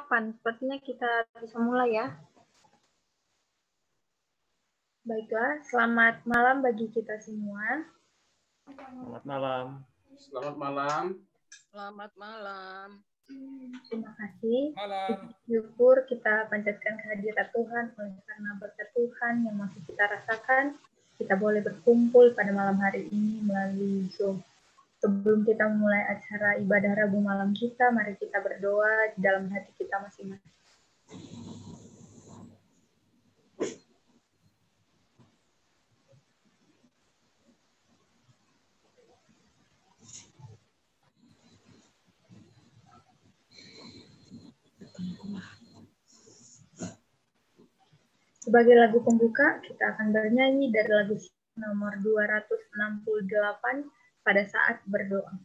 kapan? Sepertinya kita bisa mulai ya. Baiklah, selamat malam bagi kita semua. Selamat malam. Selamat malam. Selamat malam. Terima kasih. Malam. Syukur kita panjatkan kehadirat Tuhan, oleh karena berkat Tuhan yang masih kita rasakan, kita boleh berkumpul pada malam hari ini melalui Zoom. Sebelum kita memulai acara ibadah Rabu malam kita, mari kita berdoa di dalam hati kita masing-masing. Sebagai lagu pembuka, kita akan bernyanyi dari lagu nomor 268 pada saat berdoa.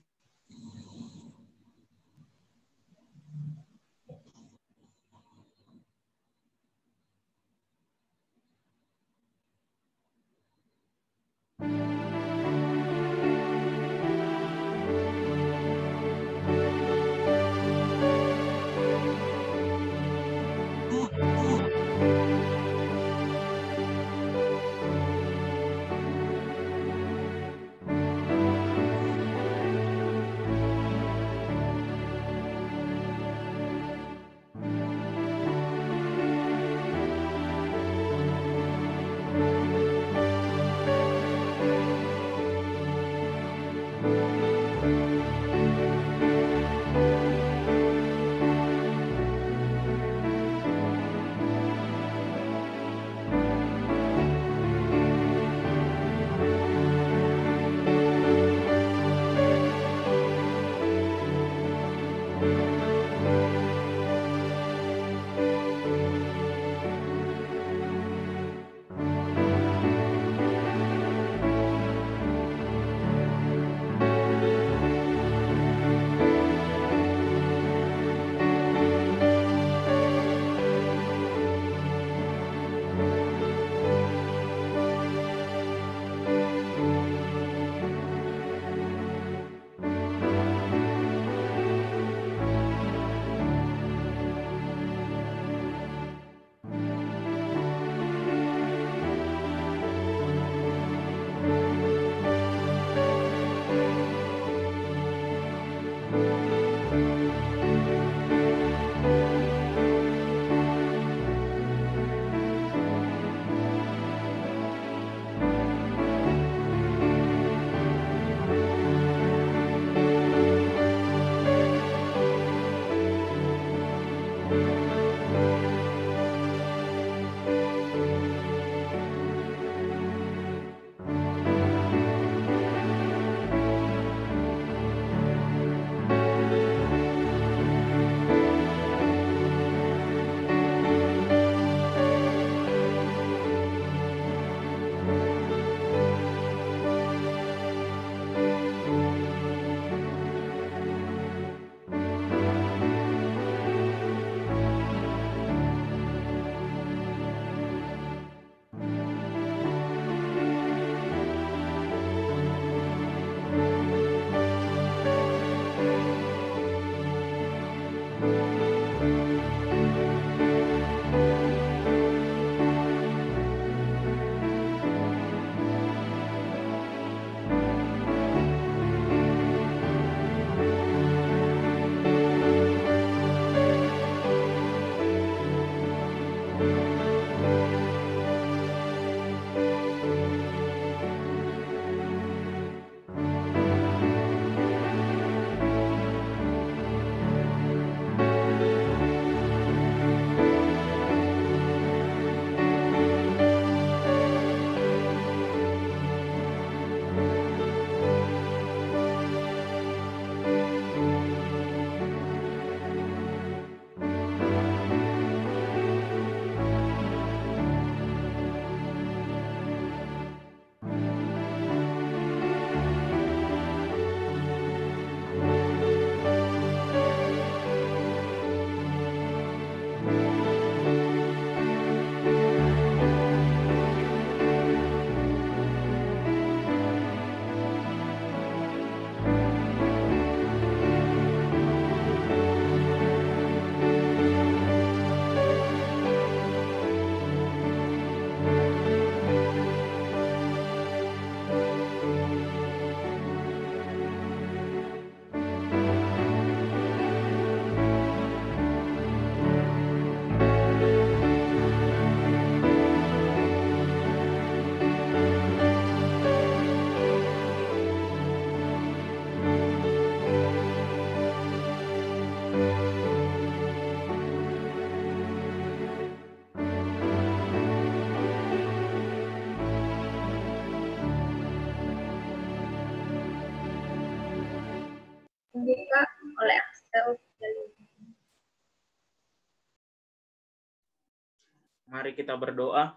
Mari kita berdoa.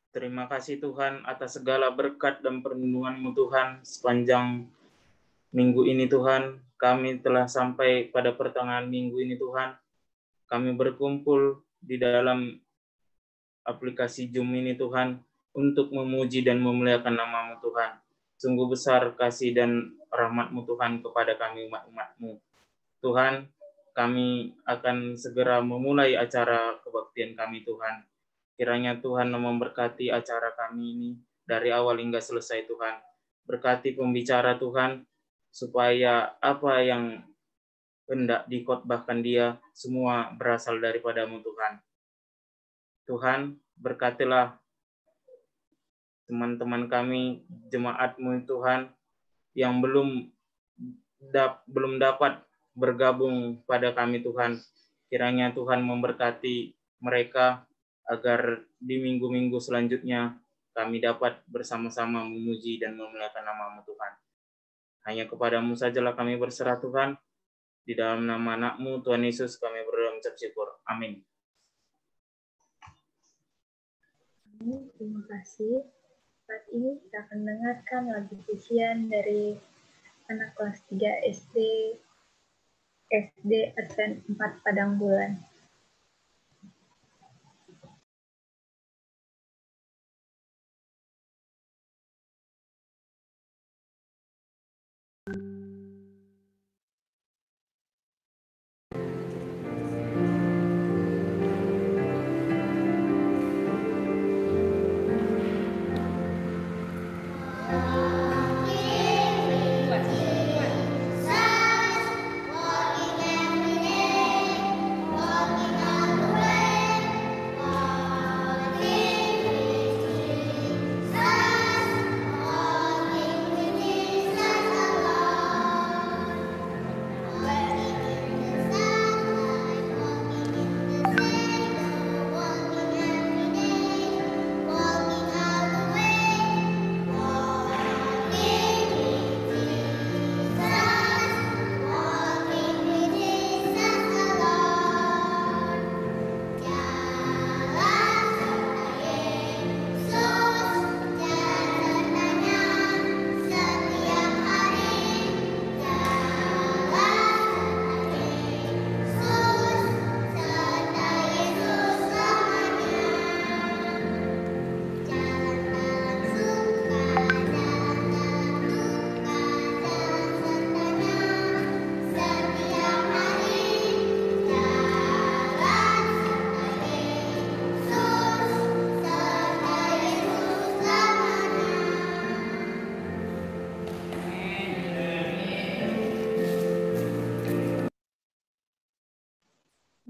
Terima kasih Tuhan atas segala berkat dan perlindungan-Mu Tuhan sepanjang minggu ini Tuhan. Kami telah sampai pada pertengahan minggu ini Tuhan. Kami berkumpul di dalam aplikasi Zoom ini Tuhan untuk memuji dan memuliakan nama-Mu Tuhan. Sungguh besar kasih dan rahmat-Mu Tuhan kepada kami umat-umat-Mu. Tuhan, kami akan segera memulai acara kebaktian kami Tuhan. Kiranya Tuhan memberkati acara kami ini dari awal hingga selesai Tuhan. Berkati pembicara Tuhan, supaya apa yang hendak dikotbahkan dia semua berasal daripada-Mu Tuhan. Tuhan, berkatilah teman-teman kami, jemaat-Mu Tuhan, yang belum dapat bergabung pada kami Tuhan. Kiranya Tuhan memberkati mereka agar di minggu-minggu selanjutnya kami dapat bersama-sama memuji dan memuliakan nama-Mu Tuhan. Hanya kepadamu sajalah kami berserah Tuhan. Di dalam nama anak-Mu Tuhan Yesus kami berdoa mengucap syukur. Amin. Terima kasih. Saat ini kita akan mendengarkan lagu pujian dari anak kelas 3 SD Advent 4 Padang Bulan.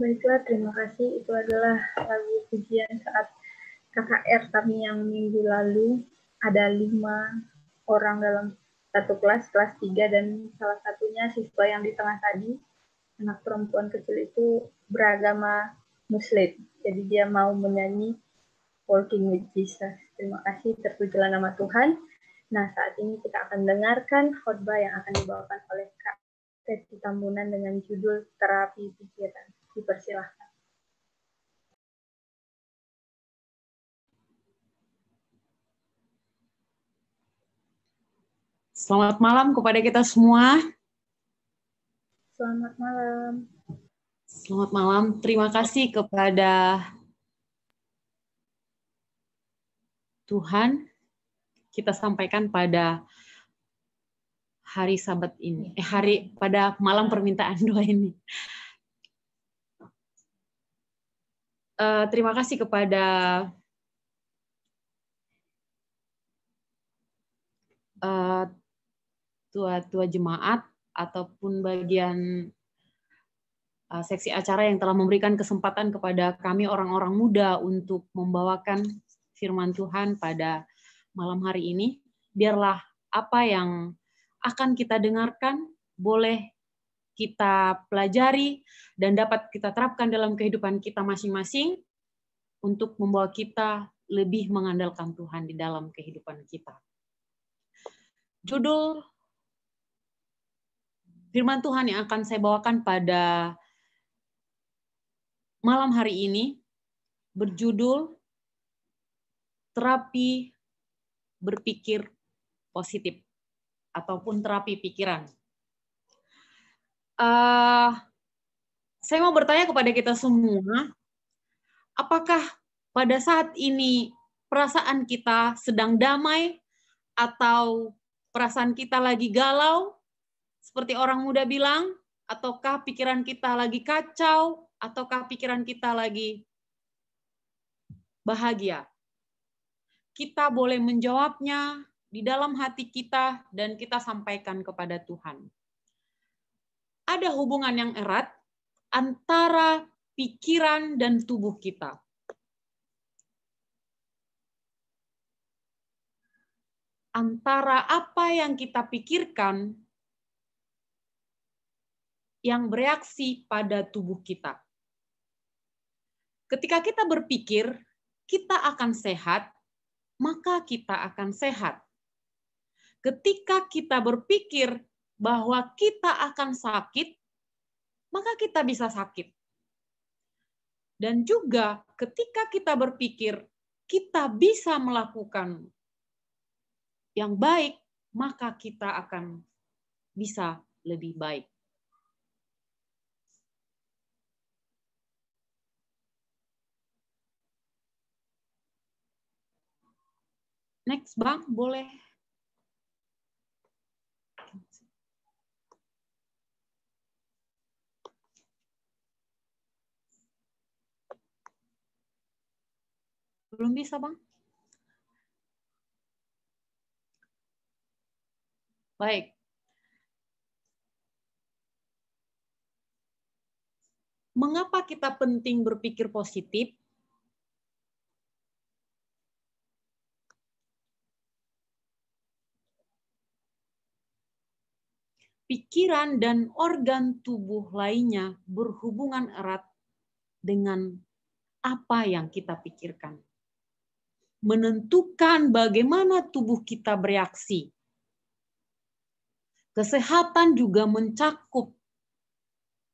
Baiklah, terima kasih. Itu adalah lagu pujian saat KKR kami yang minggu lalu. Ada 5 orang dalam satu kelas 3, dan salah satunya siswa yang di tengah tadi, anak perempuan kecil itu beragama Muslim. Jadi dia mau menyanyi Walking with Jesus. Terima kasih, terpujilah nama Tuhan. Nah, saat ini kita akan dengarkan khotbah yang akan dibawakan oleh Kak Teti Tambunan dengan judul Terapi Pikiran. Dipersilahkan. Selamat malam kepada kita semua. Selamat malam. Selamat malam. Terima kasih kepada Tuhan. Kita sampaikan pada hari Sabat ini, pada malam permintaan doa ini. Terima kasih kepada tua-tua jemaat ataupun bagian seksi acara yang telah memberikan kesempatan kepada kami orang-orang muda untuk membawakan firman Tuhan pada malam hari ini. Biarlah apa yang akan kita dengarkan boleh kita pelajari dan dapat kita terapkan dalam kehidupan kita masing-masing untuk membawa kita lebih mengandalkan Tuhan di dalam kehidupan kita. Judul firman Tuhan yang akan saya bawakan pada malam hari ini berjudul terapi berpikir positif ataupun terapi pikiran. Saya mau bertanya kepada kita semua, apakah pada saat ini perasaan kita sedang damai atau perasaan kita lagi galau, seperti orang muda bilang, ataukah pikiran kita lagi kacau, ataukah pikiran kita lagi bahagia? Kita boleh menjawabnya di dalam hati kita dan kita sampaikan kepada Tuhan. Ada hubungan yang erat antara pikiran dan tubuh kita. Antara apa yang kita pikirkan yang bereaksi pada tubuh kita. Ketika kita berpikir, kita akan sehat, maka kita akan sehat. Ketika kita berpikir bahwa kita akan sakit, maka kita bisa sakit. Dan juga ketika kita berpikir kita bisa melakukan yang baik, maka kita akan bisa lebih baik. Next, Bang, boleh. Belum bisa, Bang? Baik. Mengapa kita penting berpikir positif? Pikiran dan organ tubuh lainnya berhubungan erat dengan apa yang kita pikirkan. Menentukan bagaimana tubuh kita bereaksi. Kesehatan juga mencakup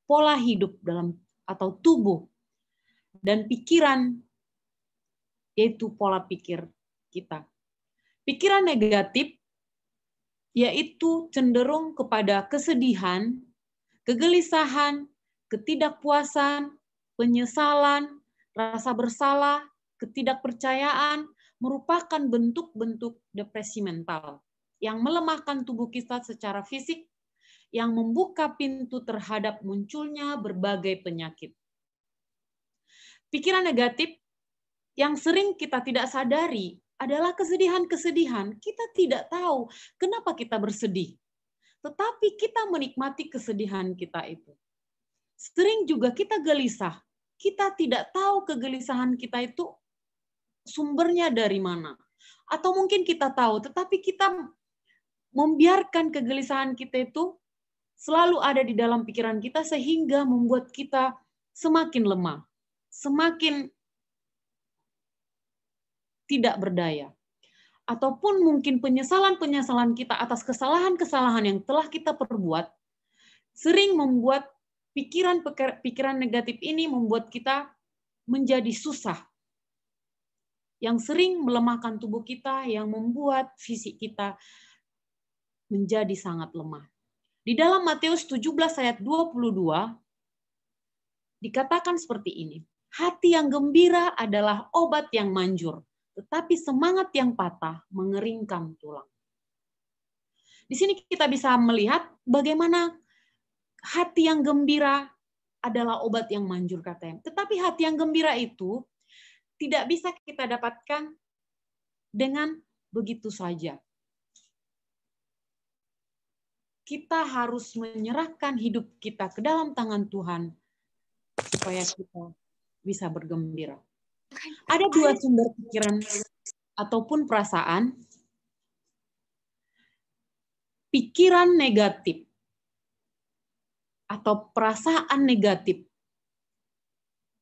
pola hidup dalam atau tubuh dan pikiran, yaitu pola pikir kita. Pikiran negatif yaitu cenderung kepada kesedihan, kegelisahan, ketidakpuasan, penyesalan, rasa bersalah, ketidakpercayaan, merupakan bentuk-bentuk depresi mental yang melemahkan tubuh kita secara fisik, yang membuka pintu terhadap munculnya berbagai penyakit. Pikiran negatif yang sering kita tidak sadari adalah kesedihan-kesedihan. Kita tidak tahu kenapa kita bersedih. Tetapi kita menikmati kesedihan kita itu. Sering juga kita gelisah. Kita tidak tahu kegelisahan kita itu sumbernya dari mana. Atau mungkin kita tahu, tetapi kita membiarkan kegelisahan kita itu selalu ada di dalam pikiran kita sehingga membuat kita semakin lemah, semakin tidak berdaya. Ataupun mungkin penyesalan-penyesalan kita atas kesalahan-kesalahan yang telah kita perbuat, sering membuat pikiran negatif ini membuat kita menjadi susah. Yang sering melemahkan tubuh kita, yang membuat fisik kita menjadi sangat lemah. Di dalam Matius 17 ayat 22, dikatakan seperti ini. Hati yang gembira adalah obat yang manjur, tetapi semangat yang patah mengeringkan tulang. Di sini kita bisa melihat bagaimana hati yang gembira adalah obat yang manjur katanya. Tetapi hati yang gembira itu tidak bisa kita dapatkan dengan begitu saja. Kita harus menyerahkan hidup kita ke dalam tangan Tuhan supaya kita bisa bergembira. Ada dua sumber pikiran ataupun perasaan. Pikiran negatif atau perasaan negatif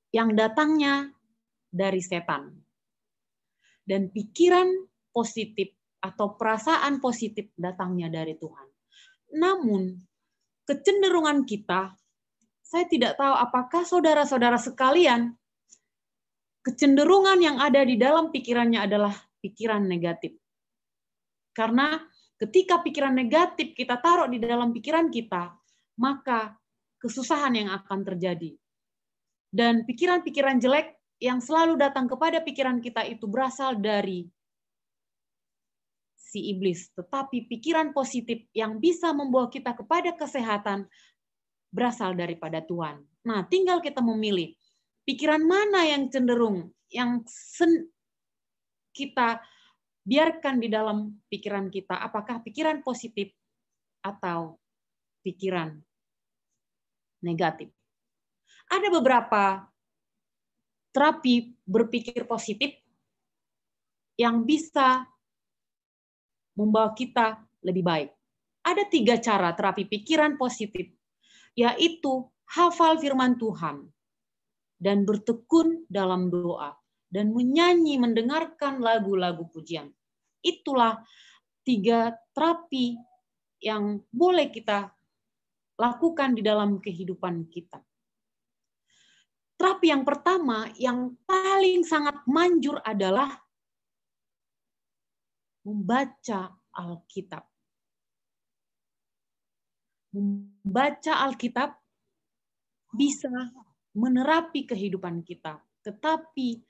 yang datangnya dari setan. Dan pikiran positif atau perasaan positif datangnya dari Tuhan. Namun, kecenderungan kita Saya tidak tahu apakah saudara-saudara sekalian kecenderungan yang ada di dalam pikirannya adalah pikiran negatif. Karena ketika pikiran negatif kita taruh di dalam pikiran kita, maka kesusahan yang akan terjadi. Dan pikiran-pikiran jelek yang selalu datang kepada pikiran kita itu berasal dari si iblis. Tetapi pikiran positif yang bisa membawa kita kepada kesehatan berasal daripada Tuhan. Nah, tinggal kita memilih pikiran mana yang cenderung, yang kita biarkan di dalam pikiran kita. Apakah pikiran positif atau pikiran negatif. Ada beberapa terapi berpikir positif yang bisa membawa kita lebih baik. Ada 3 cara terapi pikiran positif, yaitu hafal firman Tuhan, dan bertekun dalam doa, dan menyanyi, mendengarkan lagu-lagu pujian. Itulah 3 terapi yang boleh kita lakukan di dalam kehidupan kita. Terapi yang pertama, yang paling sangat manjur adalah membaca Alkitab. Membaca Alkitab bisa menerapi kehidupan kita, tetapi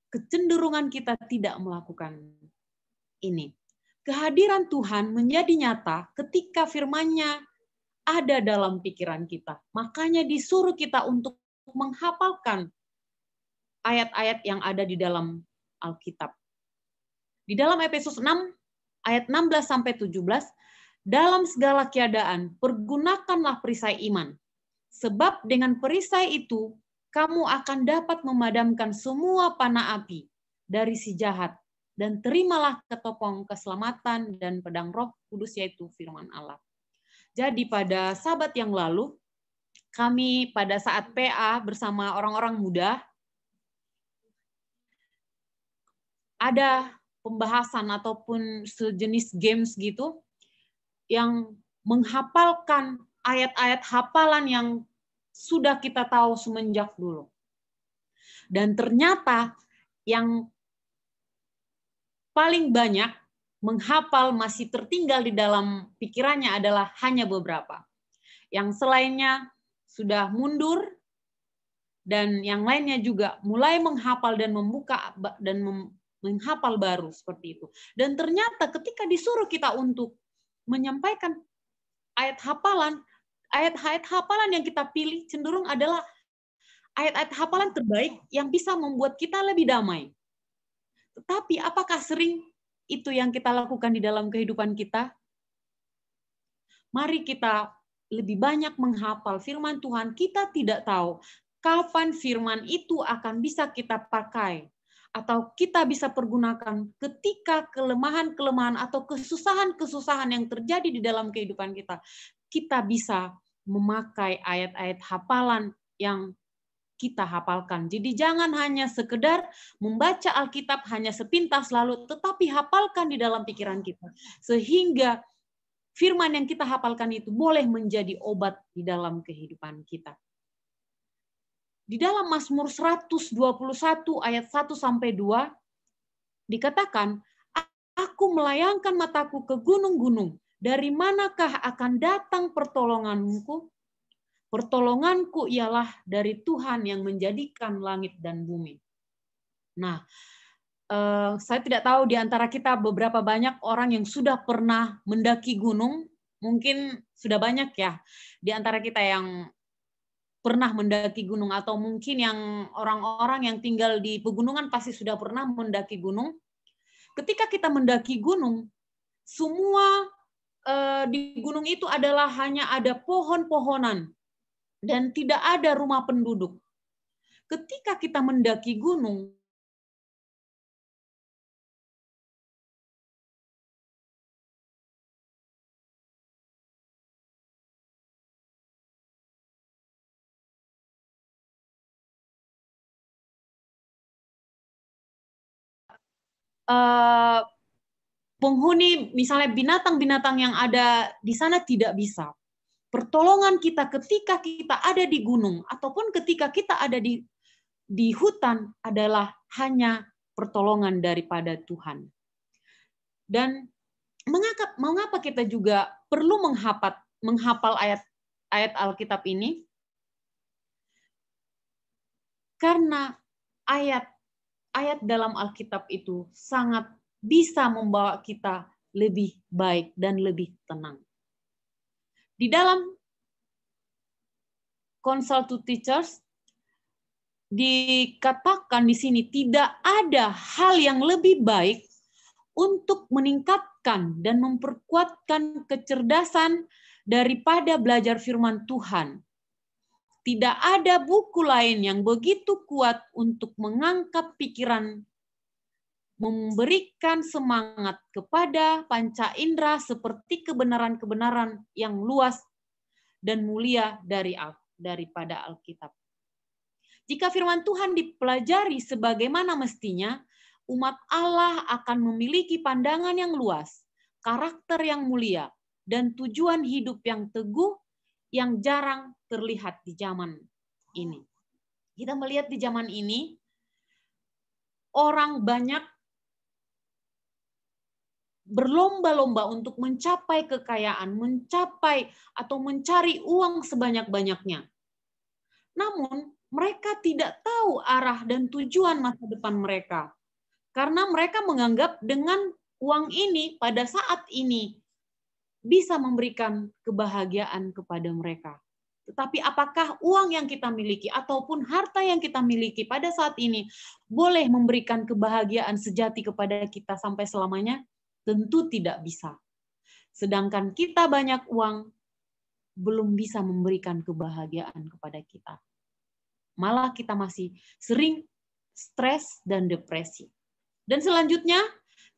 kecenderungan kita tidak melakukan ini. Kehadiran Tuhan menjadi nyata ketika firman-Nya ada dalam pikiran kita. Makanya disuruh kita untuk menghafalkan ayat-ayat yang ada di dalam Alkitab. Di dalam Efesus 6 ayat 16-17, dalam segala keadaan pergunakanlah perisai iman. Sebab dengan perisai itu kamu akan dapat memadamkan semua panah api dari si jahat, dan terimalah ketopong keselamatan dan pedang Roh Kudus, yaitu firman Allah. Jadi pada Sabat yang lalu, kami pada saat PA bersama orang-orang muda, ada pembahasan ataupun sejenis games gitu, yang menghafalkan ayat-ayat hafalan yang sudah kita tahu semenjak dulu. Dan ternyata yang paling banyak menghafal masih tertinggal di dalam pikirannya adalah hanya beberapa. Yang selainnya sudah mundur, dan yang lainnya juga mulai menghafal dan membuka dan menghafal baru seperti itu. Dan ternyata ketika disuruh kita untuk menyampaikan ayat-ayat hafalan yang kita pilih cenderung adalah ayat-ayat hafalan terbaik yang bisa membuat kita lebih damai. Tetapi apakah sering itu yang kita lakukan di dalam kehidupan kita? Mari kita lebih banyak menghafal firman Tuhan. Kita tidak tahu kapan firman itu akan bisa kita pakai atau kita bisa pergunakan ketika kelemahan-kelemahan atau kesusahan-kesusahan yang terjadi di dalam kehidupan kita. Kita bisa memakai ayat-ayat hafalan yang kita hafalkan. Jadi jangan hanya sekedar membaca Alkitab hanya sepintas lalu, tetapi hafalkan di dalam pikiran kita. Sehingga firman yang kita hafalkan itu boleh menjadi obat di dalam kehidupan kita. Di dalam Mazmur 121 ayat 1-2 dikatakan, aku melayangkan mataku ke gunung-gunung, dari manakah akan datang pertolonganku? Pertolonganku ialah dari Tuhan yang menjadikan langit dan bumi. Nah, saya tidak tahu di antara kita beberapa banyak orang yang sudah pernah mendaki gunung, mungkin sudah banyak ya di antara kita yang pernah mendaki gunung, atau mungkin yang orang-orang yang tinggal di pegunungan pasti sudah pernah mendaki gunung. Ketika kita mendaki gunung, semua di gunung itu adalah hanya ada pohon-pohonan dan tidak ada rumah penduduk. Ketika kita mendaki gunung, penghuni misalnya binatang-binatang yang ada di sana tidak bisa. pertolongan kita ketika kita ada di gunung ataupun ketika kita ada di hutan adalah hanya pertolongan daripada Tuhan. Dan mengapa kita juga perlu menghafal ayat Alkitab ini? Karena ayat dalam Alkitab itu sangat bisa membawa kita lebih baik dan lebih tenang. Di dalam Consult to Teachers dikatakan di sini tidak ada hal yang lebih baik untuk meningkatkan dan memperkuatkan kecerdasan daripada belajar firman Tuhan. Tidak ada buku lain yang begitu kuat untuk mengangkat pikiran, memberikan semangat kepada panca indera seperti kebenaran-kebenaran yang luas dan mulia daripada Alkitab. Jika firman Tuhan dipelajari sebagaimana mestinya, umat Allah akan memiliki pandangan yang luas, karakter yang mulia, dan tujuan hidup yang teguh yang jarang terlihat di zaman ini. Kita melihat di zaman ini, orang banyak berlomba-lomba untuk mencapai kekayaan, mencapai atau mencari uang sebanyak-banyaknya. Namun, mereka tidak tahu arah dan tujuan masa depan mereka. Karena mereka menganggap dengan uang ini pada saat ini bisa memberikan kebahagiaan kepada mereka. Tetapi apakah uang yang kita miliki ataupun harta yang kita miliki pada saat ini boleh memberikan kebahagiaan sejati kepada kita sampai selamanya? Tentu tidak bisa. Sedangkan kita banyak uang, belum bisa memberikan kebahagiaan kepada kita. Malah kita masih sering stres dan depresi. Dan selanjutnya,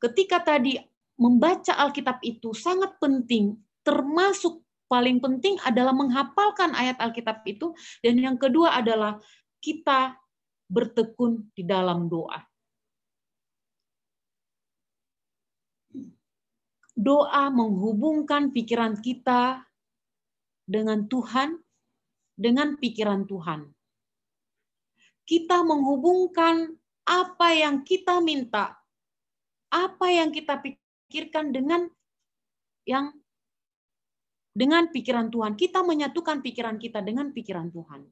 ketika tadi membaca Alkitab itu sangat penting, termasuk paling penting adalah menghafalkan ayat Alkitab itu, dan yang kedua adalah kita bertekun di dalam doa. Doa menghubungkan pikiran kita dengan Tuhan, dengan pikiran Tuhan. Kita menghubungkan apa yang kita minta, apa yang kita pikirkan dengan pikiran Tuhan. Kita menyatukan pikiran kita dengan pikiran Tuhan.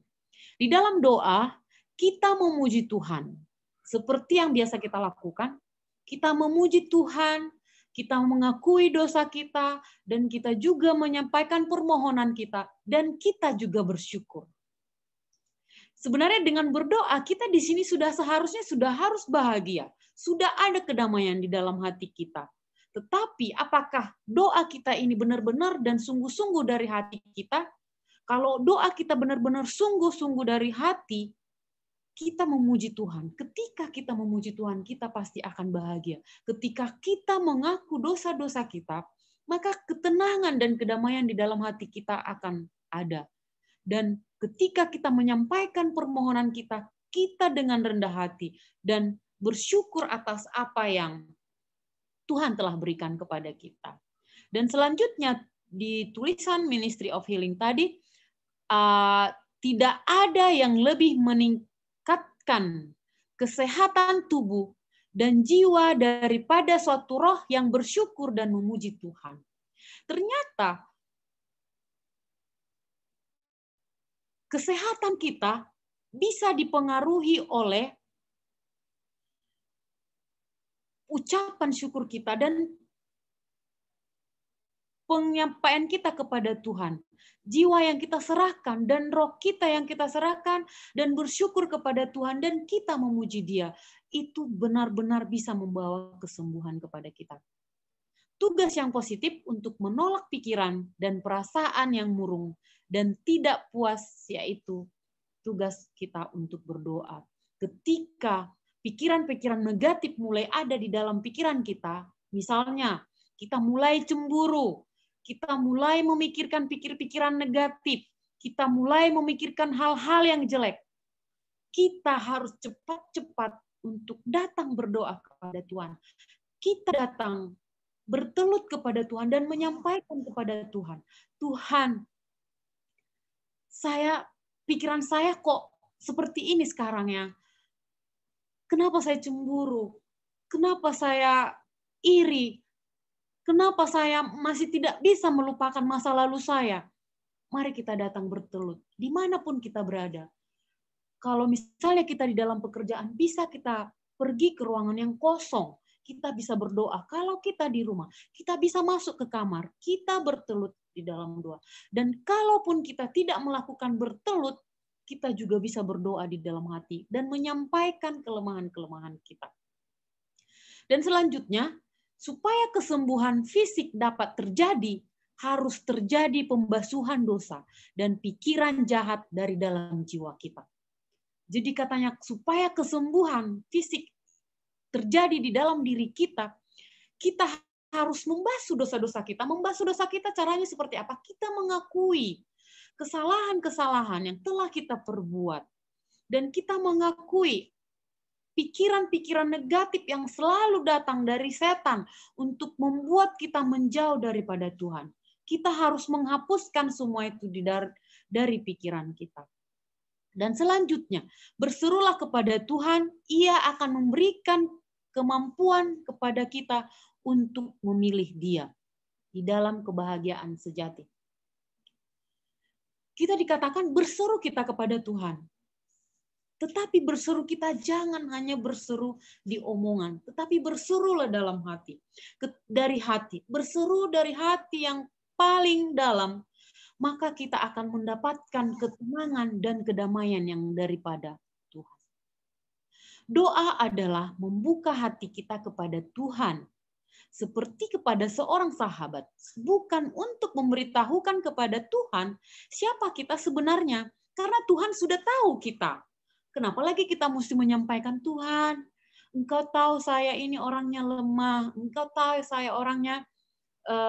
Di dalam doa, kita memuji Tuhan. Seperti yang biasa kita lakukan, kita memuji Tuhan, kita mengakui dosa kita, dan kita juga menyampaikan permohonan kita, dan kita juga bersyukur. Sebenarnya dengan berdoa, kita di sini sudah harus bahagia. Sudah ada kedamaian di dalam hati kita. Tetapi apakah doa kita ini benar-benar dan sungguh-sungguh dari hati kita? Kalau doa kita benar-benar sungguh-sungguh dari hati, kita memuji Tuhan. Ketika kita memuji Tuhan, kita pasti akan bahagia. Ketika kita mengaku dosa-dosa kita, maka ketenangan dan kedamaian di dalam hati kita akan ada. Dan ketika kita menyampaikan permohonan kita, kita dengan rendah hati dan bersyukur atas apa yang Tuhan telah berikan kepada kita. Dan selanjutnya di tulisan Ministry of Healing tadi, tidak ada yang lebih meningkatkan kesehatan tubuh dan jiwa daripada suatu roh yang bersyukur dan memuji Tuhan. Ternyata kesehatan kita bisa dipengaruhi oleh ucapan syukur kita dan penyampaian kita kepada Tuhan. Jiwa yang kita serahkan dan roh kita yang kita serahkan dan bersyukur kepada Tuhan dan kita memuji Dia. Itu benar-benar bisa membawa kesembuhan kepada kita. Tugas yang positif untuk menolak pikiran dan perasaan yang murung dan tidak puas, yaitu tugas kita untuk berdoa. Ketika pikiran-pikiran negatif mulai ada di dalam pikiran kita, misalnya kita mulai cemburu, kita mulai memikirkan pikir-pikiran negatif, kita mulai memikirkan hal-hal yang jelek, kita harus cepat-cepat untuk datang berdoa kepada Tuhan. Kita datang bertelut kepada Tuhan dan menyampaikan kepada Tuhan, Tuhan, pikiran saya kok seperti ini sekarang ya. Kenapa saya cemburu? Kenapa saya iri? Kenapa saya masih tidak bisa melupakan masa lalu saya? Mari kita datang bertelut, dimanapun kita berada. Kalau misalnya kita di dalam pekerjaan, bisa kita pergi ke ruangan yang kosong. Kita bisa berdoa. Kalau kita di rumah, kita bisa masuk ke kamar. Kita bertelut di dalam doa. Dan kalaupun kita tidak melakukan bertelut, kita juga bisa berdoa di dalam hati dan menyampaikan kelemahan-kelemahan kita. Dan selanjutnya, supaya kesembuhan fisik dapat terjadi, harus terjadi pembasuhan dosa dan pikiran jahat dari dalam jiwa kita. Jadi katanya supaya kesembuhan fisik terjadi di dalam diri kita, kita harus membasuh dosa-dosa kita. Membasuh dosa kita caranya seperti apa? Kita mengakui kesalahan-kesalahan yang telah kita perbuat. Dan kita mengakui pikiran-pikiran negatif yang selalu datang dari setan untuk membuat kita menjauh daripada Tuhan. Kita harus menghapuskan semua itu dari pikiran kita. Dan selanjutnya, berserulah kepada Tuhan, Ia akan memberikan kemampuan kepada kita untuk memilih Dia di dalam kebahagiaan sejati. Kita dikatakan berseru kita kepada Tuhan. Tetapi berseru kita jangan hanya berseru di omongan, tetapi berserulah dalam hati. Dari hati, berseru dari hati yang paling dalam, maka kita akan mendapatkan ketenangan dan kedamaian yang daripada Tuhan. Doa adalah membuka hati kita kepada Tuhan, seperti kepada seorang sahabat, bukan untuk memberitahukan kepada Tuhan siapa kita sebenarnya, karena Tuhan sudah tahu kita. Kenapa lagi kita mesti menyampaikan, Tuhan, Engkau tahu saya ini orangnya lemah, Engkau tahu saya orangnya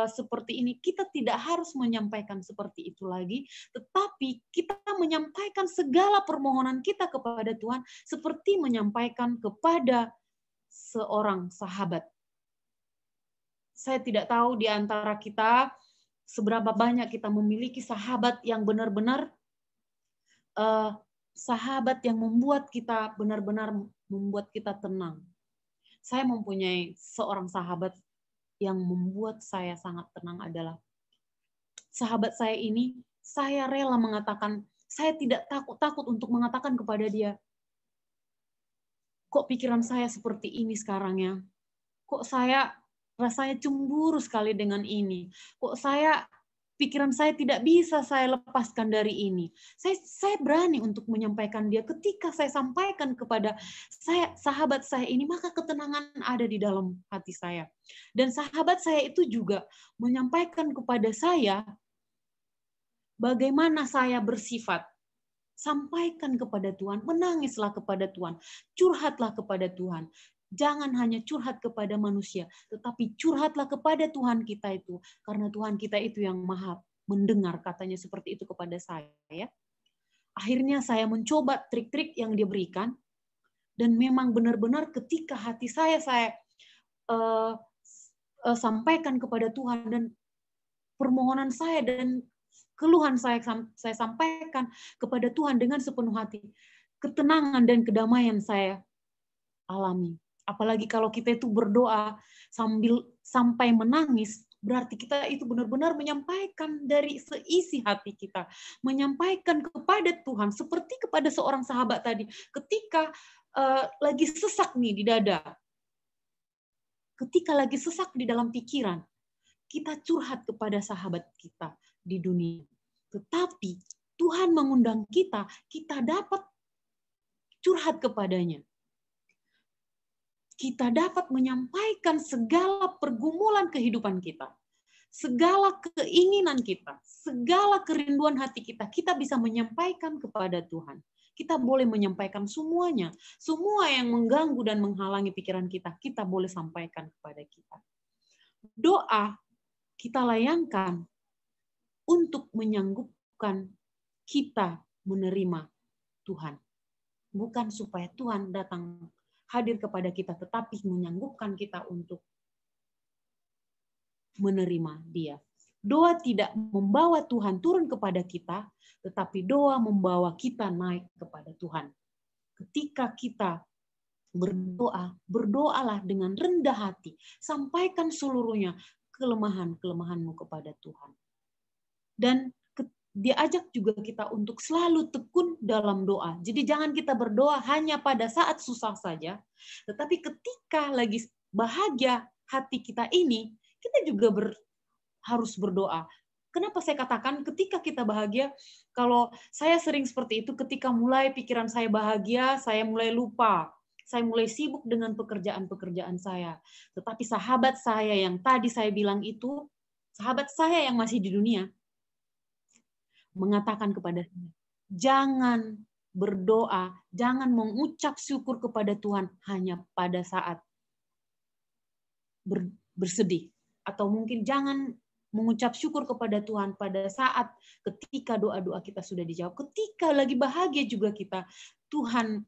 seperti ini. Kita tidak harus menyampaikan seperti itu lagi, tetapi kita menyampaikan segala permohonan kita kepada Tuhan seperti menyampaikan kepada seorang sahabat. Saya tidak tahu di antara kita seberapa banyak kita memiliki sahabat yang benar-benar sahabat yang membuat kita benar-benar membuat kita tenang. Saya mempunyai seorang sahabat yang membuat saya sangat tenang adalah sahabat saya ini, saya rela mengatakan, saya tidak takut untuk mengatakan kepada dia, kok pikiran saya seperti ini sekarang ya? Kok saya rasanya cemburu sekali dengan ini. Kok pikiran saya tidak bisa saya lepaskan dari ini. Saya berani untuk menyampaikan dia. Ketika saya sampaikan kepada sahabat saya ini, maka ketenangan ada di dalam hati saya. Dan sahabat saya itu juga menyampaikan kepada saya bagaimana saya bersifat. Sampaikan kepada Tuhan, menangislah kepada Tuhan, curhatlah kepada Tuhan. Jangan hanya curhat kepada manusia, tetapi curhatlah kepada Tuhan kita itu. Karena Tuhan kita itu yang maha mendengar, katanya seperti itu kepada saya. Akhirnya saya mencoba trik-trik yang dia berikan. Dan memang benar-benar ketika hati saya sampaikan kepada Tuhan. Dan permohonan saya dan keluhan saya sampaikan kepada Tuhan dengan sepenuh hati. Ketenangan dan kedamaian saya alami. Apalagi kalau kita itu berdoa sampai menangis, berarti kita itu benar-benar menyampaikan dari seisi hati kita. Menyampaikan kepada Tuhan, seperti kepada seorang sahabat tadi, ketika lagi sesak nih di dada. Ketika lagi sesak di dalam pikiran, kita curhat kepada sahabat kita di dunia. Tetapi Tuhan mengundang kita dapat curhat kepadanya. Kita dapat menyampaikan segala pergumulan kehidupan kita, segala keinginan kita, segala kerinduan hati kita, kita bisa menyampaikan kepada Tuhan. Kita boleh menyampaikan semuanya, semua yang mengganggu dan menghalangi pikiran kita, kita boleh sampaikan kepada kita. Doa kita layangkan untuk menyanggupkan kita menerima Tuhan. Bukan supaya Tuhan datang hadir kepada kita, tetapi menyanggupkan kita untuk menerima Dia. Doa tidak membawa Tuhan turun kepada kita, tetapi doa membawa kita naik kepada Tuhan. Ketika kita berdoa, berdoalah dengan rendah hati. Sampaikan seluruhnya kelemahan-kelemahanmu kepada Tuhan. Dan diajak juga kita untuk selalu tekun dalam doa. Jadi jangan kita berdoa hanya pada saat susah saja, tetapi ketika lagi bahagia hati kita ini, kita juga harus berdoa. Kenapa saya katakan ketika kita bahagia, kalau saya sering seperti itu, ketika mulai pikiran saya bahagia, saya mulai lupa. Saya mulai sibuk dengan pekerjaan-pekerjaan saya. Tetapi sahabat saya yang tadi saya bilang itu, sahabat saya yang masih di dunia, mengatakan kepada saya, jangan berdoa, jangan mengucap syukur kepada Tuhan hanya pada saat bersedih. Atau mungkin jangan mengucap syukur kepada Tuhan pada saat ketika doa-doa kita sudah dijawab. Ketika lagi bahagia juga kita, Tuhan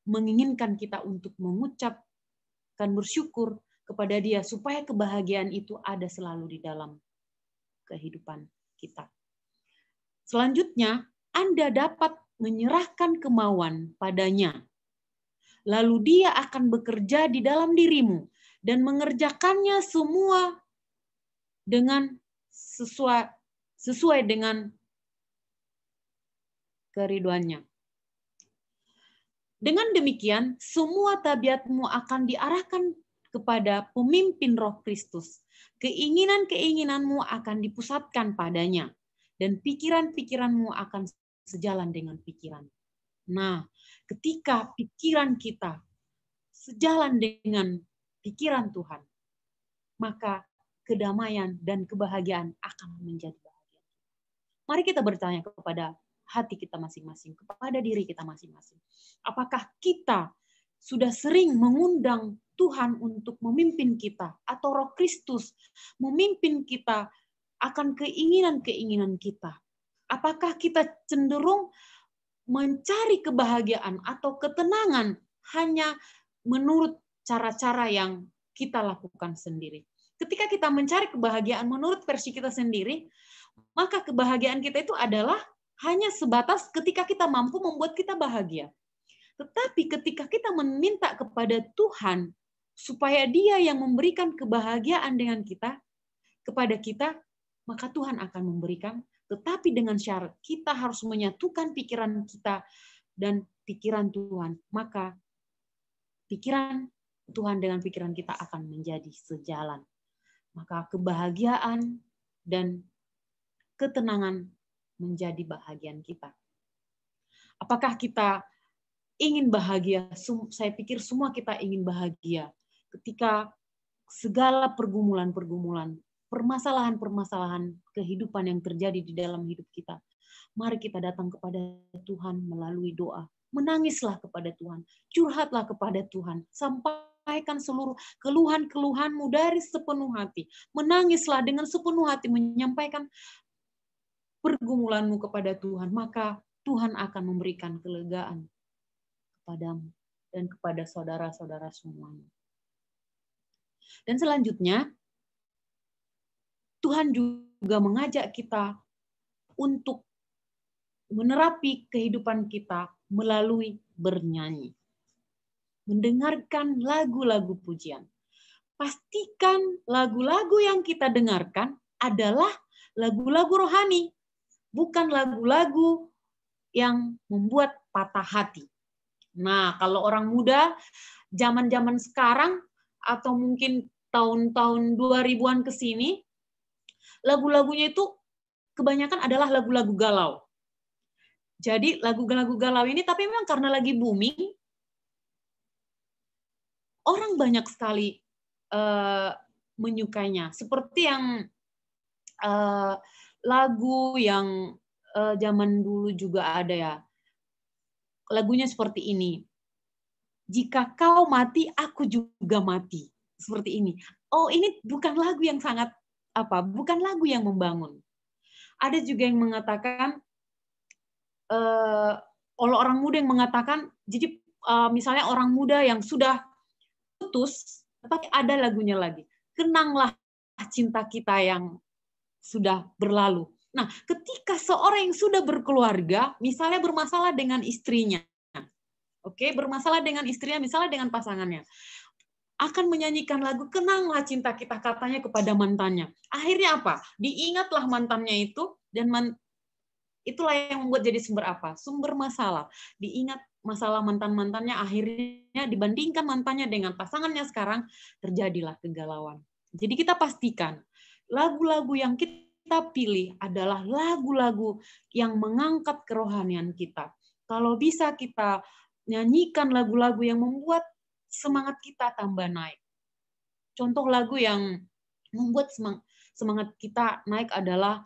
menginginkan kita untuk mengucapkan bersyukur kepada Dia supaya kebahagiaan itu ada selalu di dalam kehidupan kita. Selanjutnya, Anda dapat menyerahkan kemauan padanya. Lalu Dia akan bekerja di dalam dirimu dan mengerjakannya semua dengan sesuai dengan keriduannya. Dengan demikian, semua tabiatmu akan diarahkan kepada pemimpin Roh Kristus. Keinginan-keinginanmu akan dipusatkan padanya, dan pikiran-pikiranmu akan sejalan dengan pikiran. Nah, ketika pikiran kita sejalan dengan pikiran Tuhan, maka kedamaian dan kebahagiaan akan menjadi bahagia. Mari kita bertanya kepada hati kita masing-masing, kepada diri kita masing-masing. Apakah kita sudah sering mengundang Tuhan untuk memimpin kita, atau Roh Kristus memimpin kita akan keinginan-keinginan kita? Apakah kita cenderung mencari kebahagiaan atau ketenangan hanya menurut cara-cara yang kita lakukan sendiri? Ketika kita mencari kebahagiaan menurut versi kita sendiri, maka kebahagiaan kita itu adalah hanya sebatas ketika kita mampu membuat kita bahagia. Tetapi ketika kita meminta kepada Tuhan supaya Dia yang memberikan kebahagiaan dengan kita, kepada kita, maka Tuhan akan memberikan, tetapi dengan syarat kita harus menyatukan pikiran kita dan pikiran Tuhan. Maka pikiran Tuhan dengan pikiran kita akan menjadi sejalan. Maka kebahagiaan dan ketenangan menjadi bahagian kita. Apakah kita ingin bahagia? Saya pikir semua kita ingin bahagia. Ketika segala pergumulan-pergumulan, permasalahan-permasalahan kehidupan yang terjadi di dalam hidup kita, mari kita datang kepada Tuhan melalui doa. Menangislah kepada Tuhan, curhatlah kepada Tuhan, sampaikan seluruh keluhan-keluhanmu dari sepenuh hati. Menangislah dengan sepenuh hati, menyampaikan pergumulanmu kepada Tuhan, maka Tuhan akan memberikan kelegaan kepadamu dan kepada saudara-saudara semuanya. Dan selanjutnya, Tuhan juga mengajak kita untuk menerapi kehidupan kita melalui bernyanyi. Mendengarkan lagu-lagu pujian. Pastikan lagu-lagu yang kita dengarkan adalah lagu-lagu rohani, bukan lagu-lagu yang membuat patah hati. Nah, kalau orang muda zaman-zaman sekarang atau mungkin tahun-tahun 2000-an ke sini, lagu-lagunya itu kebanyakan adalah lagu-lagu galau. Jadi lagu-lagu galau ini, tapi memang karena lagi booming, orang banyak sekali menyukainya. Seperti yang lagu yang zaman dulu juga ada ya. Lagunya seperti ini. Jika kau mati, aku juga mati. Seperti ini. Oh, ini bukan lagu yang sangat bukan lagu yang membangun. Ada juga yang mengatakan, oleh orang muda yang mengatakan, jadi misalnya orang muda yang sudah putus, tetapi ada lagunya lagi. Kenanglah cinta kita yang sudah berlalu. Nah, ketika seorang yang sudah berkeluarga, misalnya bermasalah dengan istrinya, bermasalah dengan istrinya, misalnya dengan pasangannya, akan menyanyikan lagu "Kenanglah Cinta Kita" katanya kepada mantannya. Akhirnya apa? Diingatlah mantannya itu, dan itulah yang membuat jadi sumber apa? Sumber masalah. Diingat masalah mantan-mantannya, akhirnya dibandingkan mantannya dengan pasangannya sekarang, terjadilah kegalauan. Jadi kita pastikan lagu-lagu yang kita pilih adalah lagu-lagu yang mengangkat kerohanian kita. Kalau bisa kita nyanyikan lagu-lagu yang membuat semangat kita tambah naik. Contoh lagu yang membuat semangat kita naik adalah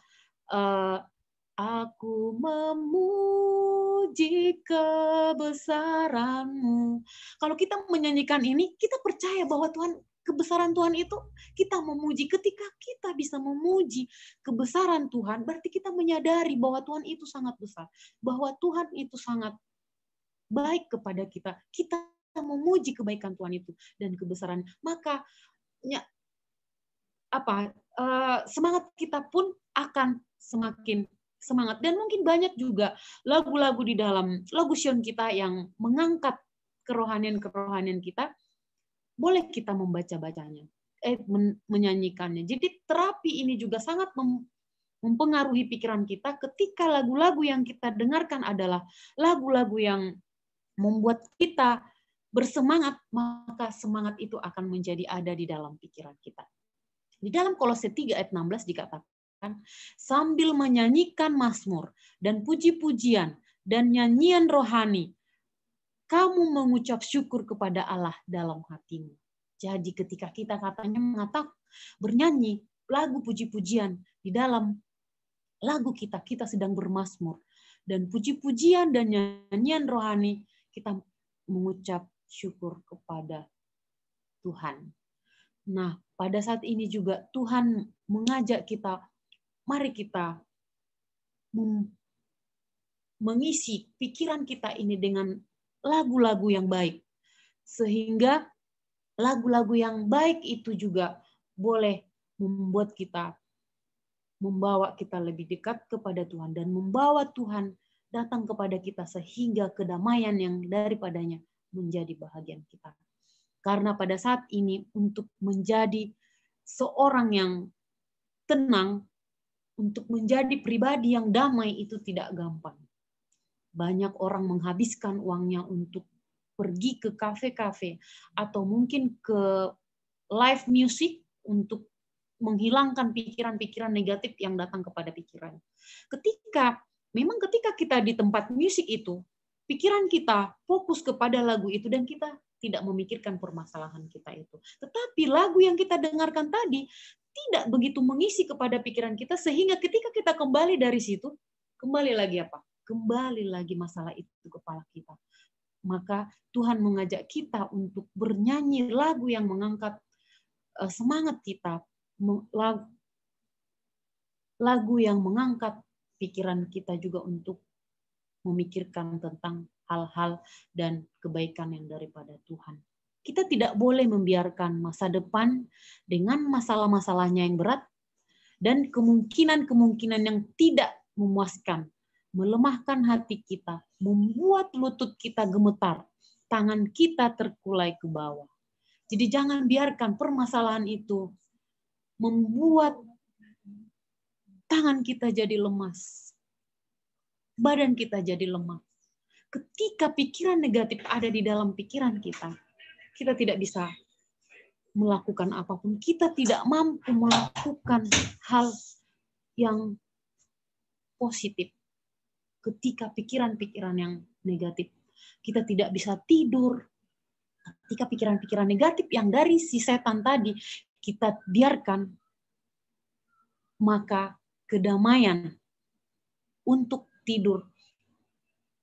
Aku memuji kebesaran-Mu. Kalau kita menyanyikan ini, kita percaya bahwa kebesaran Tuhan itu kita memuji. Ketika kita bisa memuji kebesaran Tuhan, berarti kita menyadari bahwa Tuhan itu sangat besar, bahwa Tuhan itu sangat baik kepada kita. Kita memuji kebaikan Tuhan itu dan kebesaran. Maka semangat kita pun akan semakin semangat. Dan mungkin banyak juga lagu-lagu di dalam lagu Sion kita yang mengangkat kerohanian kita. Boleh kita membaca-bacanya, menyanyikannya. Jadi terapi ini juga sangat mempengaruhi pikiran kita ketika lagu-lagu yang kita dengarkan adalah lagu-lagu yang membuat kita bersemangat, maka semangat itu akan menjadi ada di dalam pikiran kita. Di dalam Kolose 3 ayat 16 dikatakan, sambil menyanyikan mazmur dan puji-pujian dan nyanyian rohani, kamu mengucap syukur kepada Allah dalam hatimu. Jadi ketika kita katanya bernyanyi lagu puji-pujian, di dalam lagu kita sedang bermazmur. Dan puji-pujian dan nyanyian rohani, kita mengucap syukur kepada Tuhan. Nah, pada saat ini juga Tuhan mengajak kita, mari kita mengisi pikiran kita ini dengan lagu-lagu yang baik. Sehingga lagu-lagu yang baik itu juga boleh membuat membawa kita lebih dekat kepada Tuhan dan membawa Tuhan datang kepada kita sehingga kedamaian yang daripadanya menjadi bahagian kita. Karena pada saat ini untuk menjadi seorang yang tenang, untuk menjadi pribadi yang damai itu tidak gampang. Banyak orang menghabiskan uangnya untuk pergi ke kafe-kafe atau mungkin ke live music untuk menghilangkan pikiran-pikiran negatif yang datang kepada pikiran. Ketika kita di tempat musik itu, pikiran kita fokus kepada lagu itu dan kita tidak memikirkan permasalahan kita itu. Tetapi lagu yang kita dengarkan tadi tidak begitu mengisi kepada pikiran kita sehingga ketika kita kembali dari situ, kembali lagi apa? Kembali lagi masalah itu ke kepala kita. Maka Tuhan mengajak kita untuk bernyanyi lagu yang mengangkat semangat kita, lagu yang mengangkat pikiran kita juga untuk memikirkan tentang hal-hal dan kebaikan yang daripada Tuhan. Kita tidak boleh membiarkan masa depan dengan masalah-masalahnya yang berat dan kemungkinan-kemungkinan yang tidak memuaskan melemahkan hati kita, membuat lutut kita gemetar, tangan kita terkulai ke bawah. Jadi jangan biarkan permasalahan itu membuat tangan kita jadi lemas, badan kita jadi lemah. Ketika pikiran negatif ada di dalam pikiran kita tidak bisa melakukan apapun. Kita tidak mampu melakukan hal yang positif. Ketika pikiran-pikiran yang negatif, kita tidak bisa tidur. Ketika pikiran-pikiran negatif yang dari si setan tadi kita biarkan, maka kedamaian untuk tidur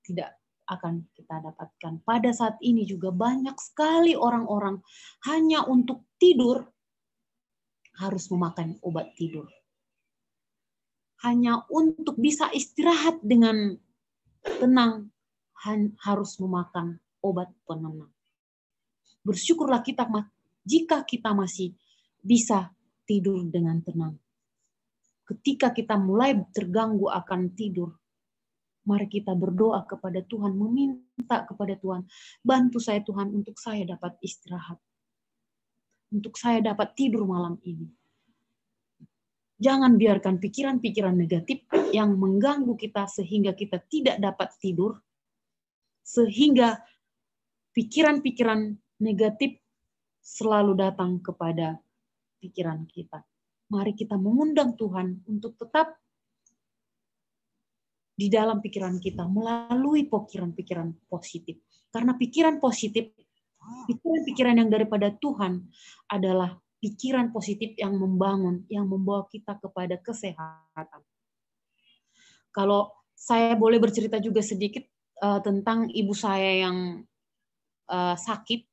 tidak akan kita dapatkan. Pada saat ini juga banyak sekali orang-orang hanya untuk tidur harus memakan obat tidur. Hanya untuk bisa istirahat dengan tenang harus memakan obat penenang. Bersyukurlah kita jika kita masih bisa tidur dengan tenang. ketika kita mulai terganggu akan tidur, mari kita berdoa kepada Tuhan, meminta kepada Tuhan, bantu saya Tuhan untuk saya dapat istirahat. Untuk saya dapat tidur malam ini. Jangan biarkan pikiran-pikiran negatif yang mengganggu kita sehingga kita tidak dapat tidur, sehingga pikiran-pikiran negatif selalu datang kepada pikiran kita. Mari kita mengundang Tuhan untuk tetap di dalam pikiran kita melalui pikiran-pikiran positif. Karena pikiran positif, pikiran-pikiran yang daripada Tuhan adalah pikiran positif yang membangun, yang membawa kita kepada kesehatan. Kalau saya boleh bercerita juga sedikit tentang ibu saya yang sakit.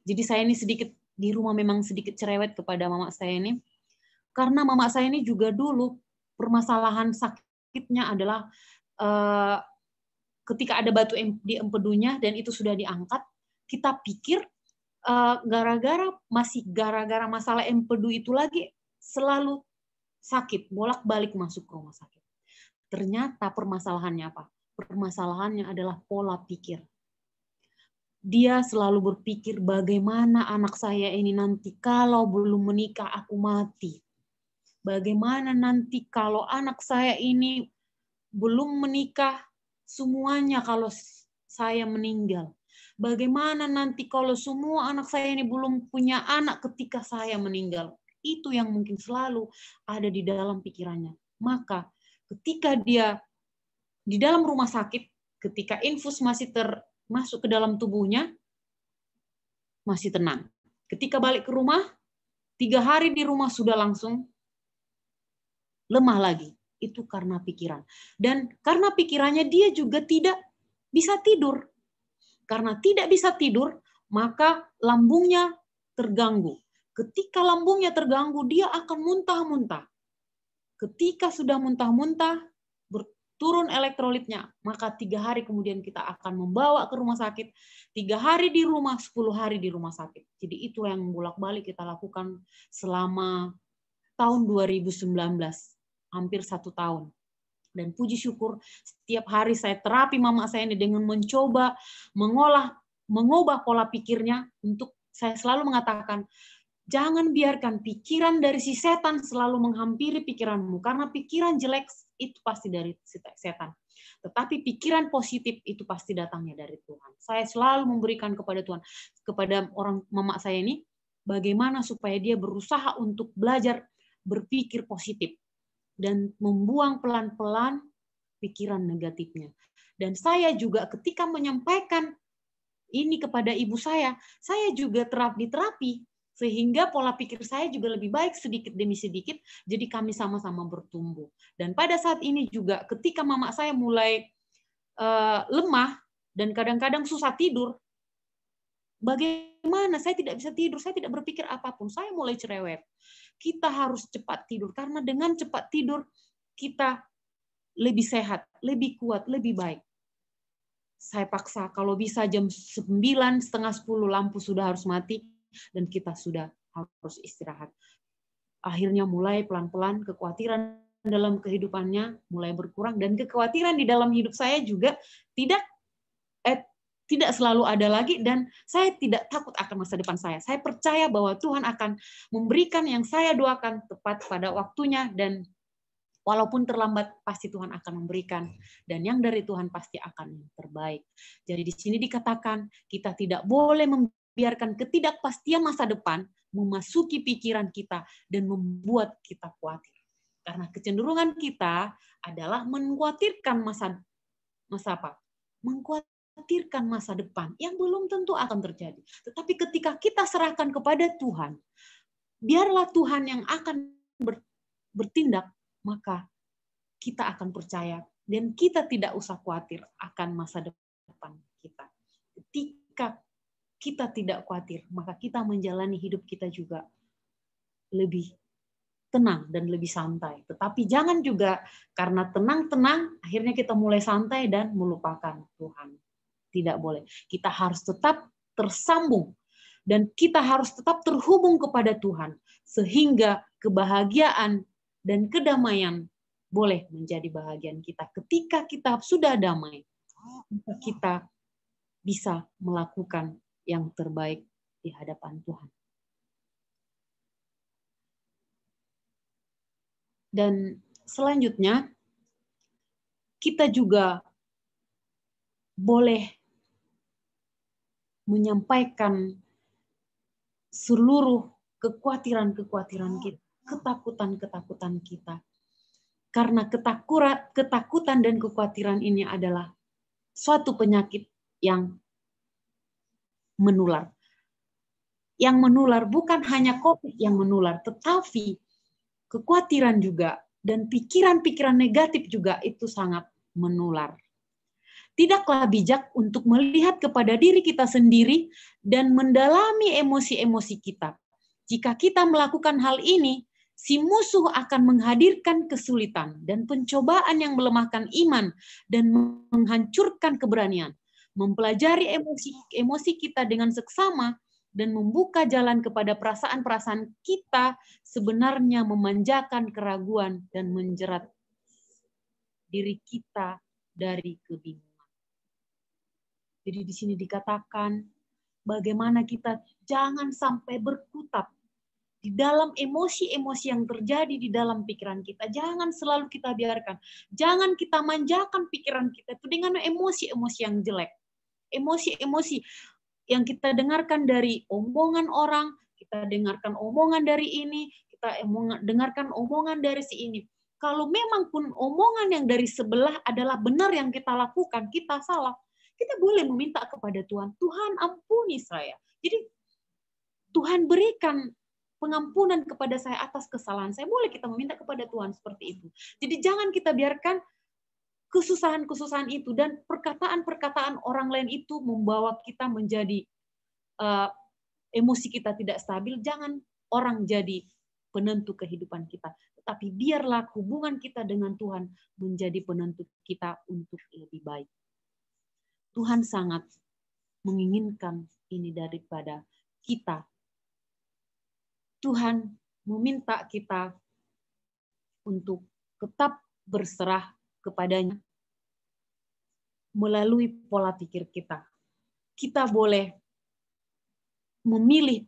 Jadi saya ini sedikit di rumah memang sedikit cerewet kepada mama saya ini. Karena mama saya ini juga dulu permasalahan sakitnya adalah ketika ada batu di empedunya dan itu sudah diangkat, kita pikir gara-gara masalah empedu itu lagi selalu sakit, bolak-balik masuk ke rumah sakit. Ternyata permasalahannya apa? Permasalahannya adalah pola pikir. Dia selalu berpikir bagaimana anak saya ini nanti kalau belum menikah aku mati. Bagaimana nanti kalau anak saya ini belum menikah semuanya kalau saya meninggal. Bagaimana nanti kalau semua anak saya ini belum punya anak ketika saya meninggal. Itu yang mungkin selalu ada di dalam pikirannya. Maka ketika dia di dalam rumah sakit, ketika infus masih masuk ke dalam tubuhnya, masih tenang. Ketika balik ke rumah, 3 hari di rumah sudah langsung lemah lagi. Itu karena pikiran. Dan karena pikirannya dia juga tidak bisa tidur. Karena tidak bisa tidur, maka lambungnya terganggu. Ketika lambungnya terganggu, dia akan muntah-muntah. Ketika sudah muntah-muntah, turun elektrolitnya, maka 3 hari kemudian kita akan membawa ke rumah sakit. 3 hari di rumah, 10 hari di rumah sakit. Jadi itu yang bolak-balik kita lakukan selama tahun 2019. Hampir 1 tahun. Dan puji syukur setiap hari saya terapi mama saya ini dengan mencoba mengubah pola pikirnya. Untuk saya selalu mengatakan, jangan biarkan pikiran dari si setan selalu menghampiri pikiranmu. Karena pikiran jelek itu pasti dari setan. Tetapi pikiran positif itu pasti datangnya dari Tuhan. Saya selalu memberikan kepada Tuhan, kepada orang mama saya ini, bagaimana supaya dia berusaha untuk belajar berpikir positif. Dan membuang pelan-pelan pikiran negatifnya. Dan saya juga ketika menyampaikan ini kepada ibu saya juga diterapi. Sehingga pola pikir saya juga lebih baik sedikit demi sedikit, jadi kami sama-sama bertumbuh. Dan pada saat ini juga ketika mama saya mulai lemah dan kadang-kadang susah tidur, bagaimana saya tidak bisa tidur, saya tidak berpikir apapun, saya mulai cerewet. Kita harus cepat tidur, karena dengan cepat tidur kita lebih sehat, lebih kuat, lebih baik. Saya paksa kalau bisa jam 9, setengah 10 lampu sudah harus mati dan kita sudah harus istirahat. Akhirnya mulai pelan-pelan kekhawatiran dalam kehidupannya mulai berkurang, dan kekhawatiran di dalam hidup saya juga tidak selalu ada lagi, dan saya tidak takut akan masa depan saya. Saya percaya bahwa Tuhan akan memberikan yang saya doakan tepat pada waktunya, dan walaupun terlambat pasti Tuhan akan memberikan, dan yang dari Tuhan pasti akan yang terbaik. Jadi di sini dikatakan kita tidak boleh membiarkan ketidakpastian masa depan memasuki pikiran kita dan membuat kita khawatir. Karena kecenderungan kita adalah mengkhawatirkan masa apa? Mengkhawatirkan masa depan yang belum tentu akan terjadi. Tetapi ketika kita serahkan kepada Tuhan, biarlah Tuhan yang akan bertindak, maka kita akan percaya dan kita tidak usah khawatir akan masa depan kita. Ketika kita tidak khawatir, maka kita menjalani hidup kita juga lebih tenang dan lebih santai. Tetapi jangan juga karena tenang-tenang, akhirnya kita mulai santai dan melupakan Tuhan. Tidak boleh. Kita harus tetap tersambung dan kita harus tetap terhubung kepada Tuhan, sehingga kebahagiaan dan kedamaian boleh menjadi bahagian kita. Ketika kita sudah damai, kita bisa melakukan yang terbaik di hadapan Tuhan. Dan selanjutnya, kita juga boleh menyampaikan seluruh kekhawatiran-kekhawatiran kita, ketakutan-ketakutan kita. Karena ketakutan dan kekhawatiran ini adalah suatu penyakit yang menular. Yang menular bukan hanya COVID yang menular, tetapi kekhawatiran juga dan pikiran-pikiran negatif juga itu sangat menular. Tidaklah bijak untuk melihat kepada diri kita sendiri dan mendalami emosi-emosi kita. Jika kita melakukan hal ini, si musuh akan menghadirkan kesulitan dan pencobaan yang melemahkan iman dan menghancurkan keberanian. Mempelajari emosi kita dengan seksama dan membuka jalan kepada perasaan-perasaan kita sebenarnya memanjakan keraguan dan menjerat diri kita dari kebingungan. Jadi di sini dikatakan bagaimana kita jangan sampai berkutat di dalam emosi-emosi yang terjadi di dalam pikiran kita. Jangan selalu kita biarkan. Jangan kita manjakan pikiran kita itu dengan emosi-emosi yang jelek. Emosi-emosi yang kita dengarkan dari omongan orang, kita dengarkan omongan dari ini, kita dengarkan omongan dari si ini. Kalau memang pun omongan yang dari sebelah adalah benar yang kita lakukan, kita salah. Kita boleh meminta kepada Tuhan, Tuhan ampuni saya. Jadi Tuhan berikan pengampunan kepada saya atas kesalahan saya. Boleh kita meminta kepada Tuhan seperti itu. Jadi jangan kita biarkan kesusahan-kesusahan itu dan perkataan-perkataan orang lain itu membawa kita menjadi emosi kita tidak stabil. Jangan orang jadi penentu kehidupan kita. Tetapi biarlah hubungan kita dengan Tuhan menjadi penentu kita untuk lebih baik. Tuhan sangat menginginkan ini daripada kita. Tuhan meminta kita untuk tetap berserah kepadanya melalui pola pikir kita. Kita boleh memilih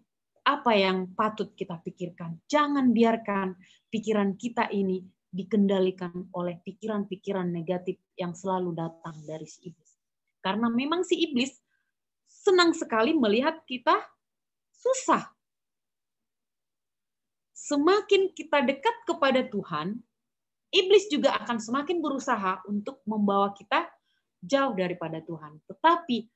apa yang patut kita pikirkan. Jangan biarkan pikiran kita ini dikendalikan oleh pikiran-pikiran negatif yang selalu datang dari si iblis. Karena memang si iblis senang sekali melihat kita susah. Semakin kita dekat kepada Tuhan, iblis juga akan semakin berusaha untuk membawa kita jauh daripada Tuhan. Tetapi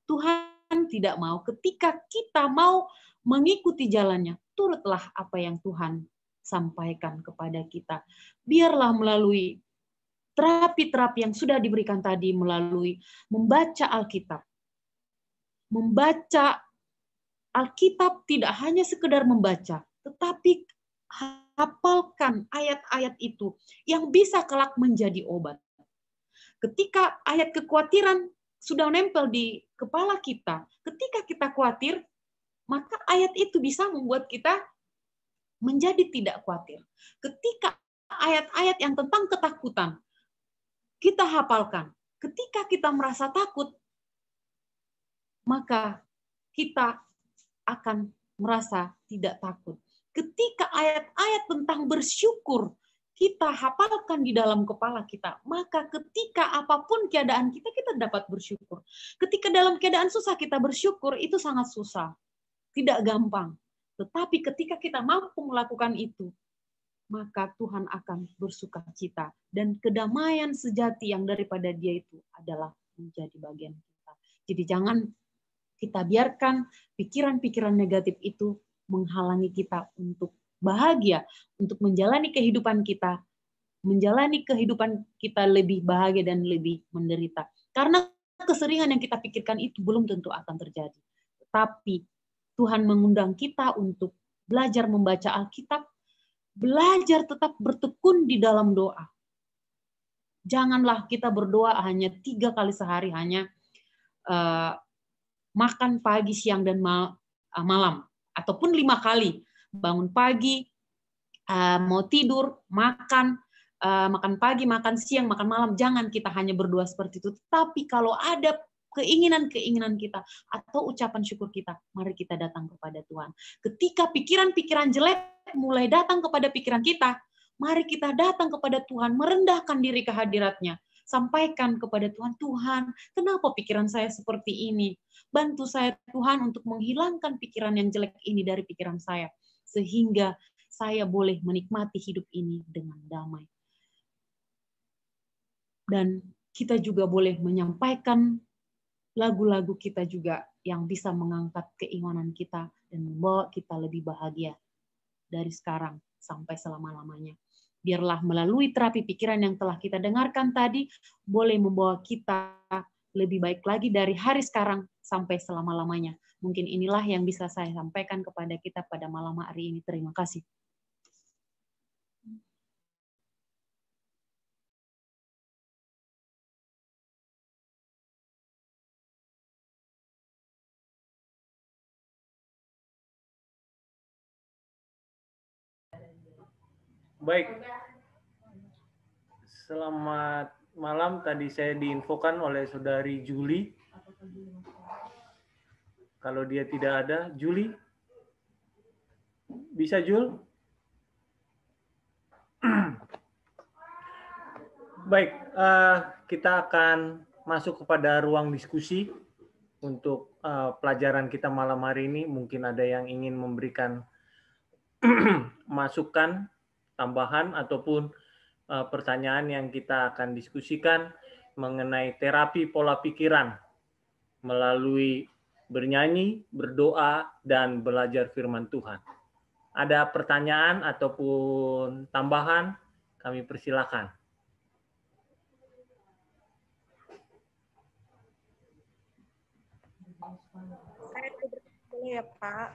Tuhan tidak mau. Ketika kita mau mengikuti jalannya, turutlah apa yang Tuhan sampaikan kepada kita. Biarlah melalui terapi-terapi yang sudah diberikan tadi, melalui membaca Alkitab. Membaca Alkitab tidak hanya sekedar membaca, tetapi hafalkan ayat-ayat itu yang bisa kelak menjadi obat. Ketika ayat kekhawatiran sudah nempel di kepala kita, ketika kita khawatir, maka ayat itu bisa membuat kita menjadi tidak khawatir. Ketika ayat-ayat yang tentang ketakutan kita hafalkan, ketika kita merasa takut, maka kita akan merasa tidak takut. Ketika ayat-ayat tentang bersyukur kita hafalkan di dalam kepala kita, maka ketika apapun keadaan kita, kita dapat bersyukur. Ketika dalam keadaan susah kita bersyukur, itu sangat susah. Tidak gampang. Tetapi ketika kita mampu melakukan itu, maka Tuhan akan bersukacita. Dan kedamaian sejati yang daripada Dia itu adalah menjadi bagian kita. Jadi jangan kita biarkan pikiran-pikiran negatif itu menghalangi kita untuk bahagia, untuk menjalani kehidupan kita lebih bahagia dan lebih menderita. Karena keseringan yang kita pikirkan itu belum tentu akan terjadi. Tetapi Tuhan mengundang kita untuk belajar membaca Alkitab, belajar tetap bertekun di dalam doa. Janganlah kita berdoa hanya 3 kali sehari, hanya makan pagi, siang, dan malam. Ataupun 5 kali. Bangun pagi, mau tidur, makan pagi, makan siang, makan malam, jangan kita hanya berdoa seperti itu. Tapi kalau ada keinginan-keinginan kita atau ucapan syukur kita, mari kita datang kepada Tuhan. Ketika pikiran-pikiran jelek mulai datang kepada pikiran kita, mari kita datang kepada Tuhan, merendahkan diri ke hadirat-Nya. Sampaikan kepada Tuhan, Tuhan, kenapa pikiran saya seperti ini? Bantu saya Tuhan untuk menghilangkan pikiran yang jelek ini dari pikiran saya. Sehingga saya boleh menikmati hidup ini dengan damai. Dan kita juga boleh menyampaikan lagu-lagu kita juga yang bisa mengangkat keimanan kita dan membawa kita lebih bahagia dari sekarang sampai selama-lamanya. Biarlah melalui terapi pikiran yang telah kita dengarkan tadi, boleh membawa kita lebih baik lagi dari hari sekarang sampai selama-lamanya. Mungkin inilah yang bisa saya sampaikan kepada kita pada malam hari ini. Terima kasih. Baik, selamat malam. Tadi saya diinfokan oleh saudari Julie. Kalau dia tidak ada, Julie? Bisa, Jul? Baik, kita akan masuk kepada ruang diskusi untuk pelajaran kita malam hari ini. Mungkin ada yang ingin memberikan masukan tambahan ataupun pertanyaan yang kita akan diskusikan mengenai terapi pola pikiran melalui bernyanyi, berdoa, dan belajar firman Tuhan. Ada pertanyaan ataupun tambahan, kami persilakan. Saya boleh ya, Pak?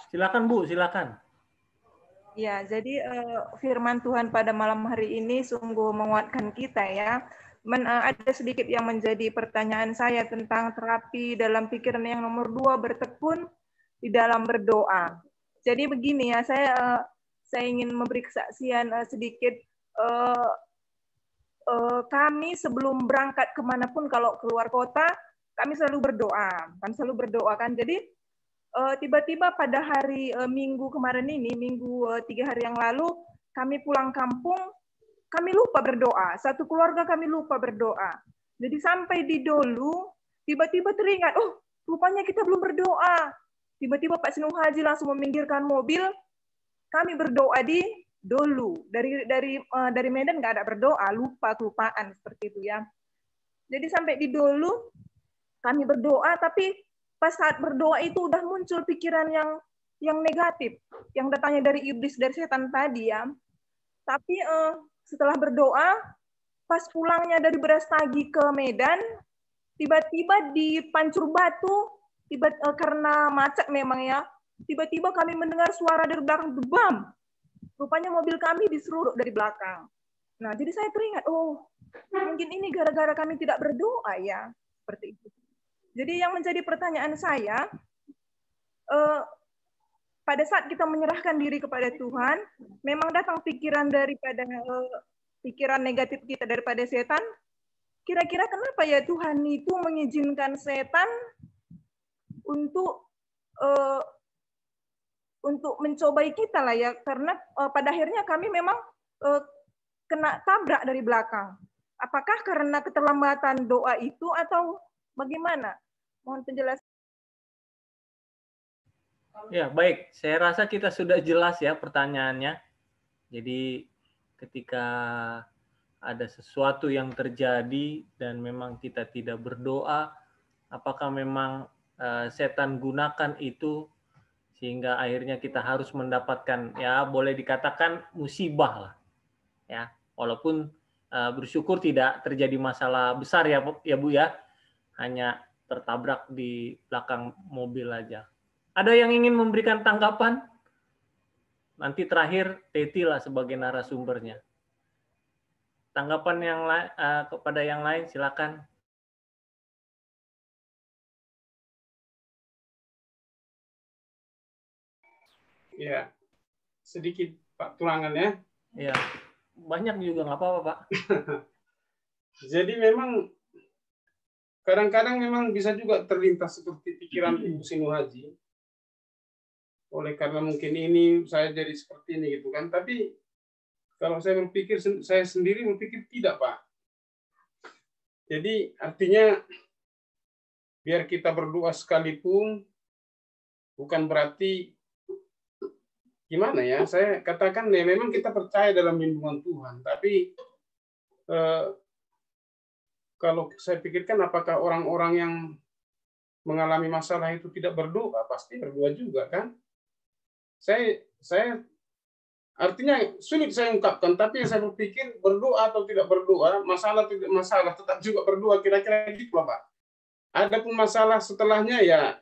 Silakan Bu, silakan. Ya, jadi firman Tuhan pada malam hari ini sungguh menguatkan kita ya. Ada sedikit yang menjadi pertanyaan saya tentang terapi dalam pikiran yang nomor 2, bertekun di dalam berdoa. Jadi begini ya, saya ingin memberi kesaksian sedikit. Kami sebelum berangkat kemanapun kalau keluar kota, kami selalu berdoa. Kami selalu berdoa kan. Jadi tiba-tiba pada hari Minggu kemarin ini, Minggu 3 hari yang lalu, kami pulang kampung, kami lupa berdoa. Satu keluarga kami lupa berdoa. Jadi sampai di Dolu, tiba-tiba teringat, oh rupanya kita belum berdoa. Tiba-tiba Pak Sinu Haji langsung meminggirkan mobil, kami berdoa di Dolu. Dari Medan nggak ada berdoa, kelupaan seperti itu ya. Jadi sampai di Dolu, kami berdoa, tapi pas saat berdoa itu udah muncul pikiran yang negatif, yang datangnya dari iblis, dari setan tadi ya. Tapi setelah berdoa, pas pulangnya dari Brastagi ke Medan, tiba-tiba di Pancur Batu, karena macet memang ya, tiba-tiba kami mendengar suara dari belakang, debam. Rupanya mobil kami diseruduk dari belakang. Nah, jadi saya teringat, oh mungkin ini gara-gara kami tidak berdoa ya, seperti itu. Jadi yang menjadi pertanyaan saya, pada saat kita menyerahkan diri kepada Tuhan, memang datang pikiran daripada pikiran negatif kita daripada setan. Kira-kira kenapa ya Tuhan itu mengizinkan setan untuk mencobai kita lah ya? Karena pada akhirnya kami memang kena tabrak dari belakang. Apakah karena keterlambatan doa itu atau bagaimana? Mohon penjelasan. Ya, baik. Saya rasa kita sudah jelas ya pertanyaannya. Jadi ketika ada sesuatu yang terjadi dan memang kita tidak berdoa, apakah memang setan gunakan itu sehingga akhirnya kita harus mendapatkan, ya boleh dikatakan musibah lah. Ya, walaupun bersyukur tidak terjadi masalah besar ya Bu ya. Hanya tertabrak di belakang mobil aja. Ada yang ingin memberikan tanggapan? Nanti terakhir Teti lah sebagai narasumbernya. Tanggapan yang kepada yang lain silakan. Ya, sedikit Pak tulangan ya. Ya, banyak juga nggak apa-apa Pak. Jadi memang kadang-kadang memang bisa juga terlintas seperti pikiran Ibu Sinu Haji. Oleh karena mungkin ini saya jadi seperti ini gitu kan. Tapi kalau saya berpikir, saya sendiri berpikir tidak Pak. Jadi artinya biar kita berdoa sekalipun bukan berarti gimana ya, saya katakan ya memang kita percaya dalam lindungan Tuhan, tapi kalau saya pikirkan apakah orang-orang yang mengalami masalah itu tidak berdoa, pasti berdoa juga kan. Saya artinya sulit saya ungkapkan, tapi saya berpikir berdoa atau tidak berdoa, masalah tidak masalah, tetap juga berdoa, kira-kira gitu Pak. Adapun masalah setelahnya ya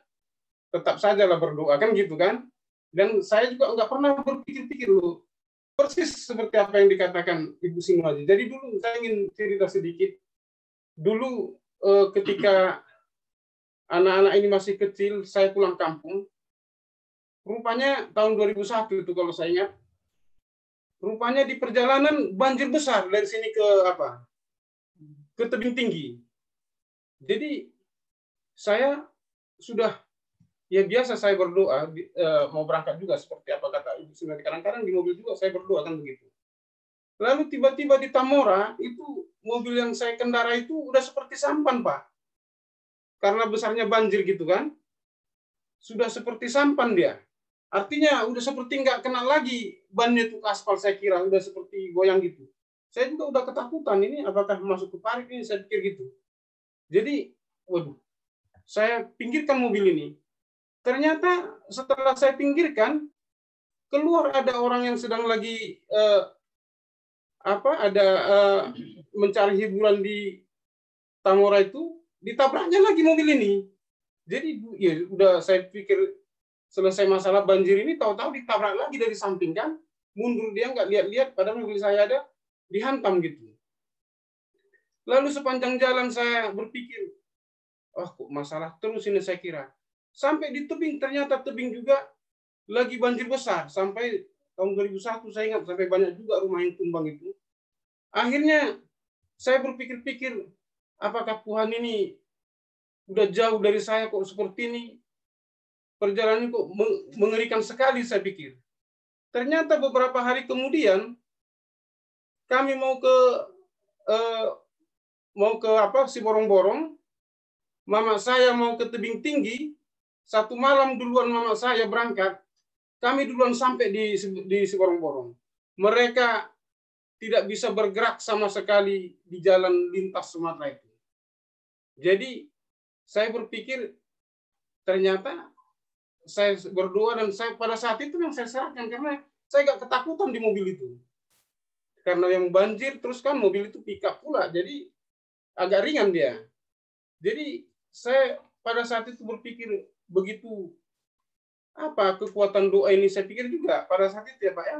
tetap sajalah berdoa kan gitu kan. Dan saya juga nggak pernah berpikir-pikir loh, persis seperti apa yang dikatakan Ibu Sinu Haji. Jadi dulu saya ingin cerita sedikit. Dulu ketika anak-anak ini masih kecil, saya pulang kampung. Rupanya tahun 2001 itu kalau saya ingat. Rupanya di perjalanan banjir besar dari sini ke apa? Ke tebing tinggi. Jadi saya sudah ya biasa saya berdoa, mau berangkat juga seperti apa kata Ibu Sinu. Kadang-kadang di mobil juga saya berdoa kan begitu. Lalu tiba-tiba di Tamora itu mobil yang saya kendara itu udah seperti sampan Pak. Karena besarnya banjir gitu kan. Sudah seperti sampan dia. Artinya udah seperti nggak kena lagi bannya itu ke aspal, saya kira udah seperti goyang gitu. Saya juga udah ketakutan, ini apakah masuk ke parit ini, saya pikir gitu. Jadi, waduh, saya pinggirkan mobil ini. Ternyata setelah saya pinggirkan, keluar ada orang yang sedang lagi mencari hiburan di Tamora itu, ditabraknya lagi mobil ini. Jadi ya udah saya pikir selesai masalah banjir ini, tahu-tahu ditabrak lagi dari samping kan, mundur dia nggak lihat-lihat, padahal mobil saya ada, dihantam gitu. Lalu sepanjang jalan saya berpikir, kok masalah terus ini saya kira. Sampai di tebing, ternyata tebing juga lagi banjir besar. Sampai tahun 2001 saya ingat, sampai banyak juga rumah yang tumbang itu. Akhirnya saya berpikir-pikir, apakah Tuhan ini udah jauh dari saya kok seperti ini? Perjalanan kok mengerikan sekali saya pikir. Ternyata beberapa hari kemudian kami mau ke Siborong-Borong. Mama saya mau ke tebing tinggi. Satu malam duluan mama saya berangkat. Kami duluan sampai di Siborong-Borong. Mereka tidak bisa bergerak sama sekali di jalan lintas Sumatera itu. Jadi saya berpikir ternyata saya berdoa dan saya pada saat itu yang saya serahkan karena saya gak ketakutan di mobil itu. Karena yang banjir terus kan mobil itu pickup pula, jadi agak ringan dia. Jadi saya pada saat itu berpikir begitu kekuatan doa ini, saya pikir juga pada saat itu ya Pak ya,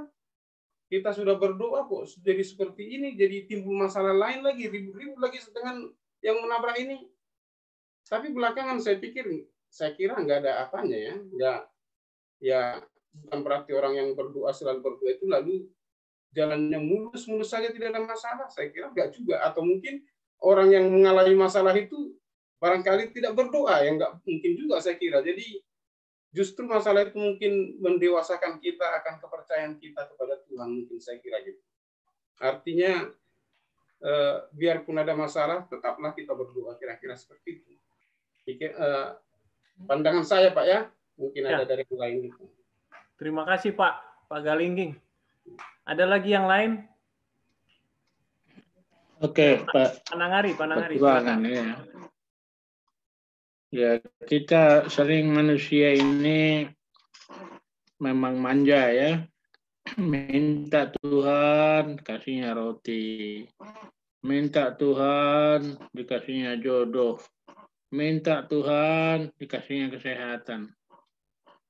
kita sudah berdoa kok jadi seperti ini, jadi timbul masalah lain lagi, ribut-ribut lagi dengan yang menabrak ini. Tapi belakangan saya kira nggak ada apanya ya, bukan berarti orang yang berdoa selalu berdoa itu lalu jalannya mulus-mulus saja tidak ada masalah. Saya kira nggak juga, atau mungkin orang yang mengalami masalah itu barangkali tidak berdoa, yang nggak mungkin juga saya kira. Jadi justru masalah itu mungkin mendewasakan kita akan kepercayaan kita kepada Tuhan, mungkin saya kira gitu. Artinya biarpun ada masalah, tetaplah kita berdoa, kira-kira seperti itu. Pandangan saya Pak ya, mungkin ada dari yang lain gitu. Terima kasih Pak Galingging. Ada lagi yang lain? Oke, Pak. Panangari. Ya, kita sering manusia ini memang manja ya. Minta Tuhan kasihnya roti. Minta Tuhan dikasihnya jodoh. Minta Tuhan dikasihnya kesehatan.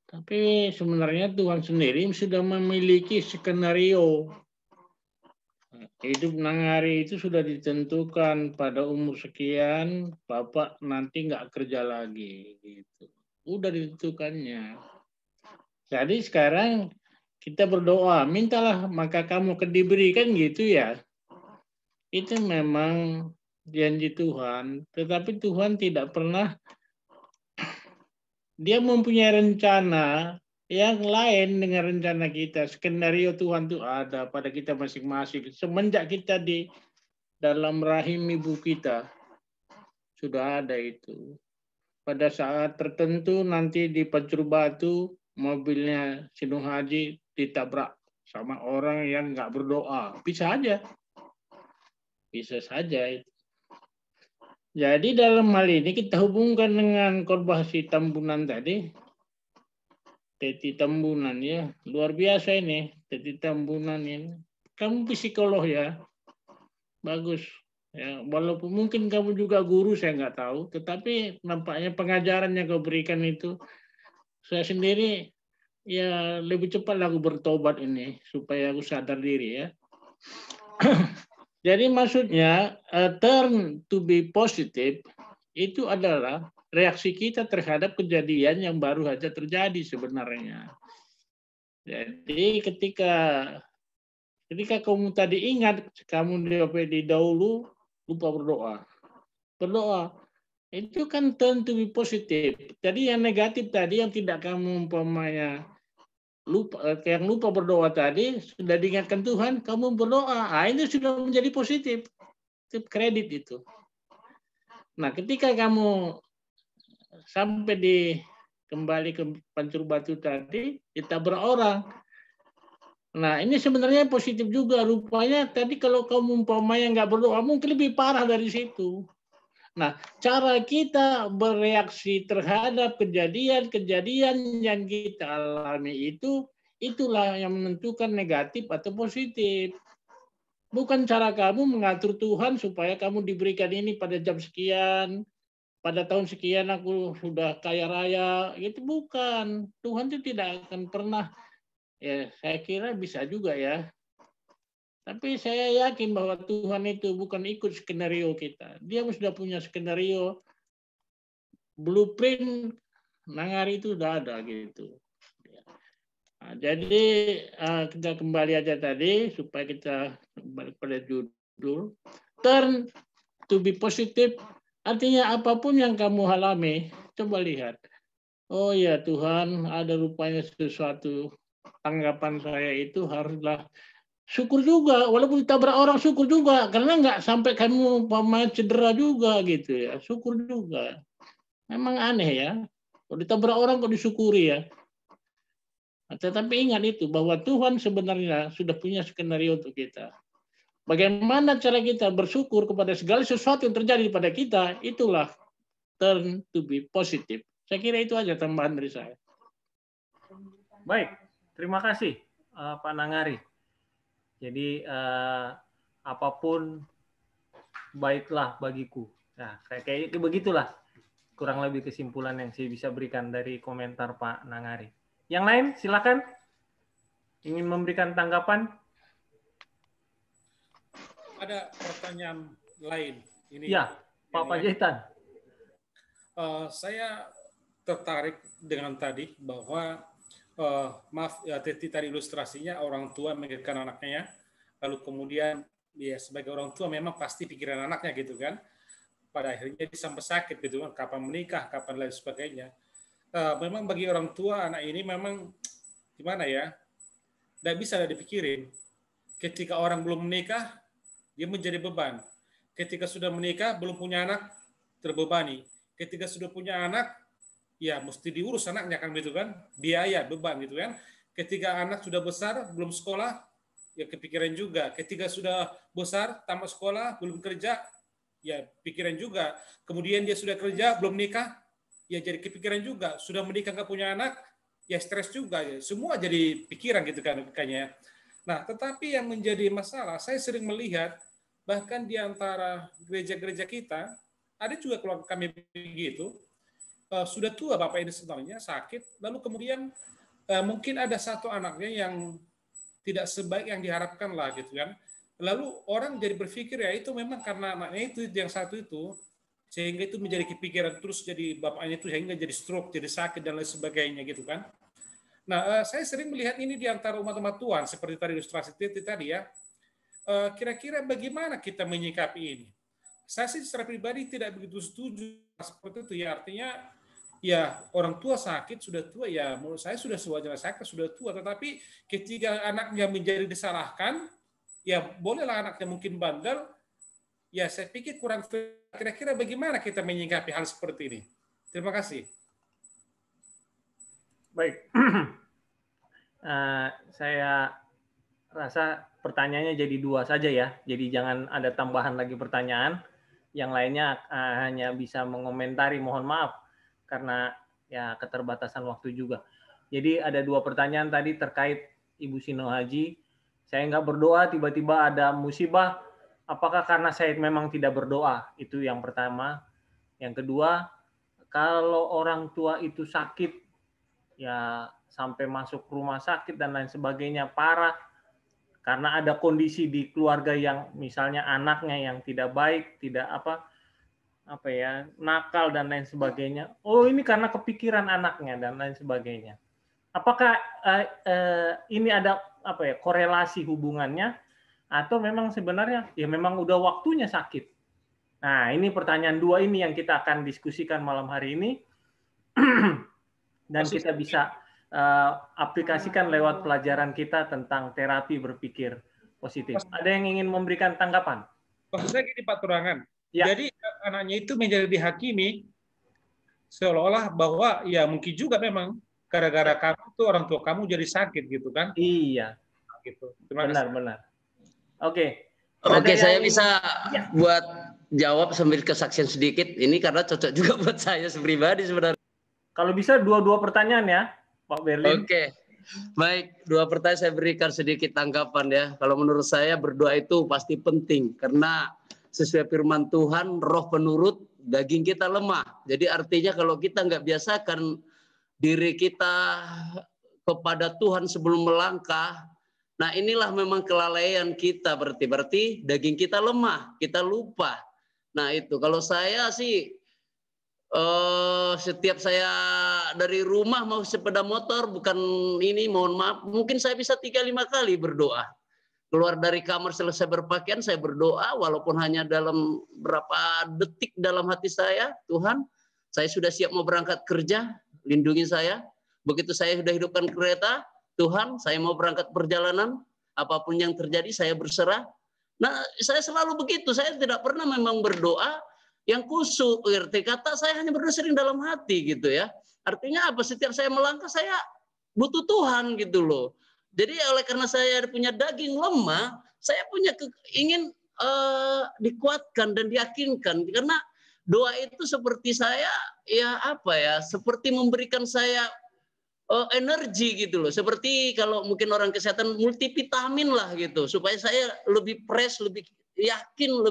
Tapi sebenarnya Tuhan sendiri sudah memiliki skenario. Hidup Nangari itu sudah ditentukan pada umur sekian, Bapak nanti nggak kerja lagi. Gitu. Udah ditentukannya. Jadi sekarang kita berdoa, mintalah maka kamu akan diberikan gitu ya. Itu memang janji Tuhan, tetapi Tuhan tidak pernah, dia mempunyai rencana yang lain dengan rencana kita. Skenario Tuhan itu ada pada kita masing-masing. Semenjak kita di dalam rahim ibu kita, sudah ada itu. Pada saat tertentu nanti di Pancur Batu, mobilnya Sinung Haji ditabrak sama orang yang nggak berdoa. Bisa aja. Bisa saja. Jadi dalam hal ini kita hubungkan dengan khotbah si Tambunan tadi. Teti Tambunan ya. Luar biasa ini. Teti Tambunan ini. Kamu psikolog ya. Bagus. Ya, walaupun mungkin kamu juga guru, saya nggak tahu. Tetapi nampaknya pengajaran yang kau berikan itu, saya sendiri ya lebih cepat aku bertobat ini supaya aku sadar diri ya. Jadi maksudnya turn to be positive itu adalah reaksi kita terhadap kejadian yang baru saja terjadi sebenarnya. Jadi ketika kamu tadi ingat kamu di dahulu lupa berdoa. Berdoa itu kan turn to be positive. Jadi yang negatif tadi yang tidak kamu umpamanya lupa berdoa tadi, sudah diingatkan Tuhan, kamu berdoa. Ini sudah menjadi positif. Tip kredit itu. Nah, ketika kamu sampai kembali ke Pancur Batu tadi, ditabrak orang. Nah, ini sebenarnya positif juga. Rupanya tadi kalau kamu umpamanya nggak berdoa, mungkin lebih parah dari situ. Nah, cara kita bereaksi terhadap kejadian-kejadian yang kita alami itulah yang menentukan negatif atau positif. Bukan cara kamu mengatur Tuhan supaya kamu diberikan ini pada jam sekian, pada tahun sekian aku sudah kaya raya. Itu bukan. Tuhan itu tidak akan pernah. Ya, saya kira bisa juga ya. Tapi saya yakin bahwa Tuhan itu bukan ikut skenario kita. Dia sudah punya skenario, blueprint, Nangari itu sudah ada gitu. Nah, jadi kita kembali aja tadi supaya kita kembali pada judul. Turn to be positive, artinya apapun yang kamu alami, coba lihat. Oh ya Tuhan, ada rupanya sesuatu. Tanggapan saya itu haruslah syukur juga, walaupun ditabrak orang syukur juga, karena nggak sampai kamu pemain cedera juga gitu ya, syukur juga. Memang aneh ya, kalau ditabrak orang kok disyukuri ya. Tetapi ingat itu bahwa Tuhan sebenarnya sudah punya skenario untuk kita. Bagaimana cara kita bersyukur kepada segala sesuatu yang terjadi pada kita, itulah turn to be positive. Saya kira itu aja tambahan dari saya. Baik, terima kasih Pak Nangari. Jadi apapun baiklah bagiku. Nah, kayak begitulah kurang lebih kesimpulan yang saya bisa berikan dari komentar Pak Nangari. Yang lain silakan ingin memberikan tanggapan. Ada pertanyaan lain. Ini ya, Pak Panjaitan. Saya tertarik dengan tadi bahwa maaf ya tadi ilustrasinya orang tua memikirkan anaknya, lalu kemudian ya sebagai orang tua memang pasti pikiran anaknya gitu kan, pada akhirnya dia sampai sakit gitu kan, kapan menikah, kapan lain sebagainya. Memang bagi orang tua anak ini memang gimana ya, tidak bisa dipikirin. Ketika orang belum menikah dia menjadi beban, ketika sudah menikah belum punya anak terbebani, ketika sudah punya anak ya mesti diurus anaknya kan gitu kan, biaya beban gitu kan. Ketika anak sudah besar belum sekolah ya kepikiran juga, ketika sudah besar tamat sekolah belum kerja ya pikiran juga, kemudian dia sudah kerja belum nikah ya jadi kepikiran juga, sudah menikah nggak punya anak ya stres juga ya, semua jadi pikiran gitu kan kayaknya. Nah tetapi yang menjadi masalah saya sering melihat bahkan di antara gereja-gereja kita ada juga keluarga kami begitu. Sudah tua bapak ini sebenarnya sakit, lalu kemudian mungkin ada satu anaknya yang tidak sebaik yang diharapkan lah gitu kan. Lalu orang jadi berpikir ya itu memang karena anaknya itu yang satu itu sehingga itu menjadi kepikiran terus jadi bapaknya itu sehingga jadi stroke, jadi sakit dan lain sebagainya gitu kan. Nah, saya sering melihat ini di antara umat-umat Tuhan, seperti tadi ilustrasi tadi ya. Kira-kira bagaimana kita menyikapi ini? Saya sih secara pribadi tidak begitu setuju seperti itu ya. Artinya, ya orang tua sakit, sudah tua, ya menurut saya sudah sewajarnya sakit, sudah tua. Tetapi ketika anaknya menjadi disalahkan, ya bolehlah anaknya mungkin bandel, ya saya pikir kurang fair. Kira-kira bagaimana kita menyikapi hal seperti ini? Terima kasih. Baik, saya rasa pertanyaannya jadi dua saja ya. Jadi jangan ada tambahan lagi pertanyaan. Yang lainnya hanya bisa mengomentari. Mohon maaf karena ya keterbatasan waktu juga. Jadi ada dua pertanyaan tadi terkait Ibu Sino Haji. Saya nggak berdoa, tiba-tiba ada musibah. Apakah karena saya memang tidak berdoa? Itu yang pertama. Yang kedua, kalau orang tua itu sakit, ya sampai masuk rumah sakit dan lain sebagainya parah karena ada kondisi di keluarga yang misalnya anaknya yang tidak baik, tidak apa ya, nakal dan lain sebagainya. Oh, ini karena kepikiran anaknya dan lain sebagainya. Apakah ini ada apa ya, korelasi hubungannya atau memang sebenarnya ya memang udah waktunya sakit? Nah, ini pertanyaan dua ini yang kita akan diskusikan malam hari ini. Dan kita bisa aplikasikan lewat pelajaran kita tentang terapi berpikir positif. Ada yang ingin memberikan tanggapan? Maksud saya gini Pak Turangan. Ya. Jadi anaknya itu menjadi dihakimi seolah-olah bahwa ya mungkin juga memang gara-gara kamu tuh orang tua kamu jadi sakit gitu kan? Iya. Gitu. Terima kasih. Benar. Oke. Oke, saya bisa buat jawab sambil kesaksian sedikit. Ini karena cocok juga buat saya pribadi sebenarnya. Kalau bisa dua-dua pertanyaan ya, Pak Berlin. Oke, baik. Dua pertanyaan saya berikan sedikit tanggapan ya. Kalau menurut saya berdoa itu pasti penting. Karena sesuai firman Tuhan, roh penurut, daging kita lemah. Jadi artinya kalau kita nggak biasakan diri kita kepada Tuhan sebelum melangkah, nah inilah memang kelalaian kita berarti daging kita lemah, kita lupa. Nah itu, kalau saya sih, setiap saya dari rumah mau sepeda motor, bukan ini, mohon maaf, mungkin saya bisa 3-5 kali berdoa. Keluar dari kamar selesai berpakaian, saya berdoa, walaupun hanya dalam berapa detik dalam hati saya, Tuhan, saya sudah siap mau berangkat kerja, lindungi saya. Begitu saya sudah hidupkan kereta, Tuhan, saya mau berangkat perjalanan, apapun yang terjadi, saya berserah. Nah, saya selalu begitu, saya tidak pernah memang berdoa yang khusyuk, kata saya hanya berdoa sering dalam hati gitu ya. Artinya apa? Setiap saya melangkah saya butuh Tuhan gitu loh. Jadi oleh karena saya punya daging lemah, saya punya ingin dikuatkan dan diyakinkan karena doa itu seperti saya ya apa ya, seperti memberikan saya energi gitu loh. Seperti kalau mungkin orang kesehatan multivitamin lah gitu supaya saya lebih fresh, lebih yakin,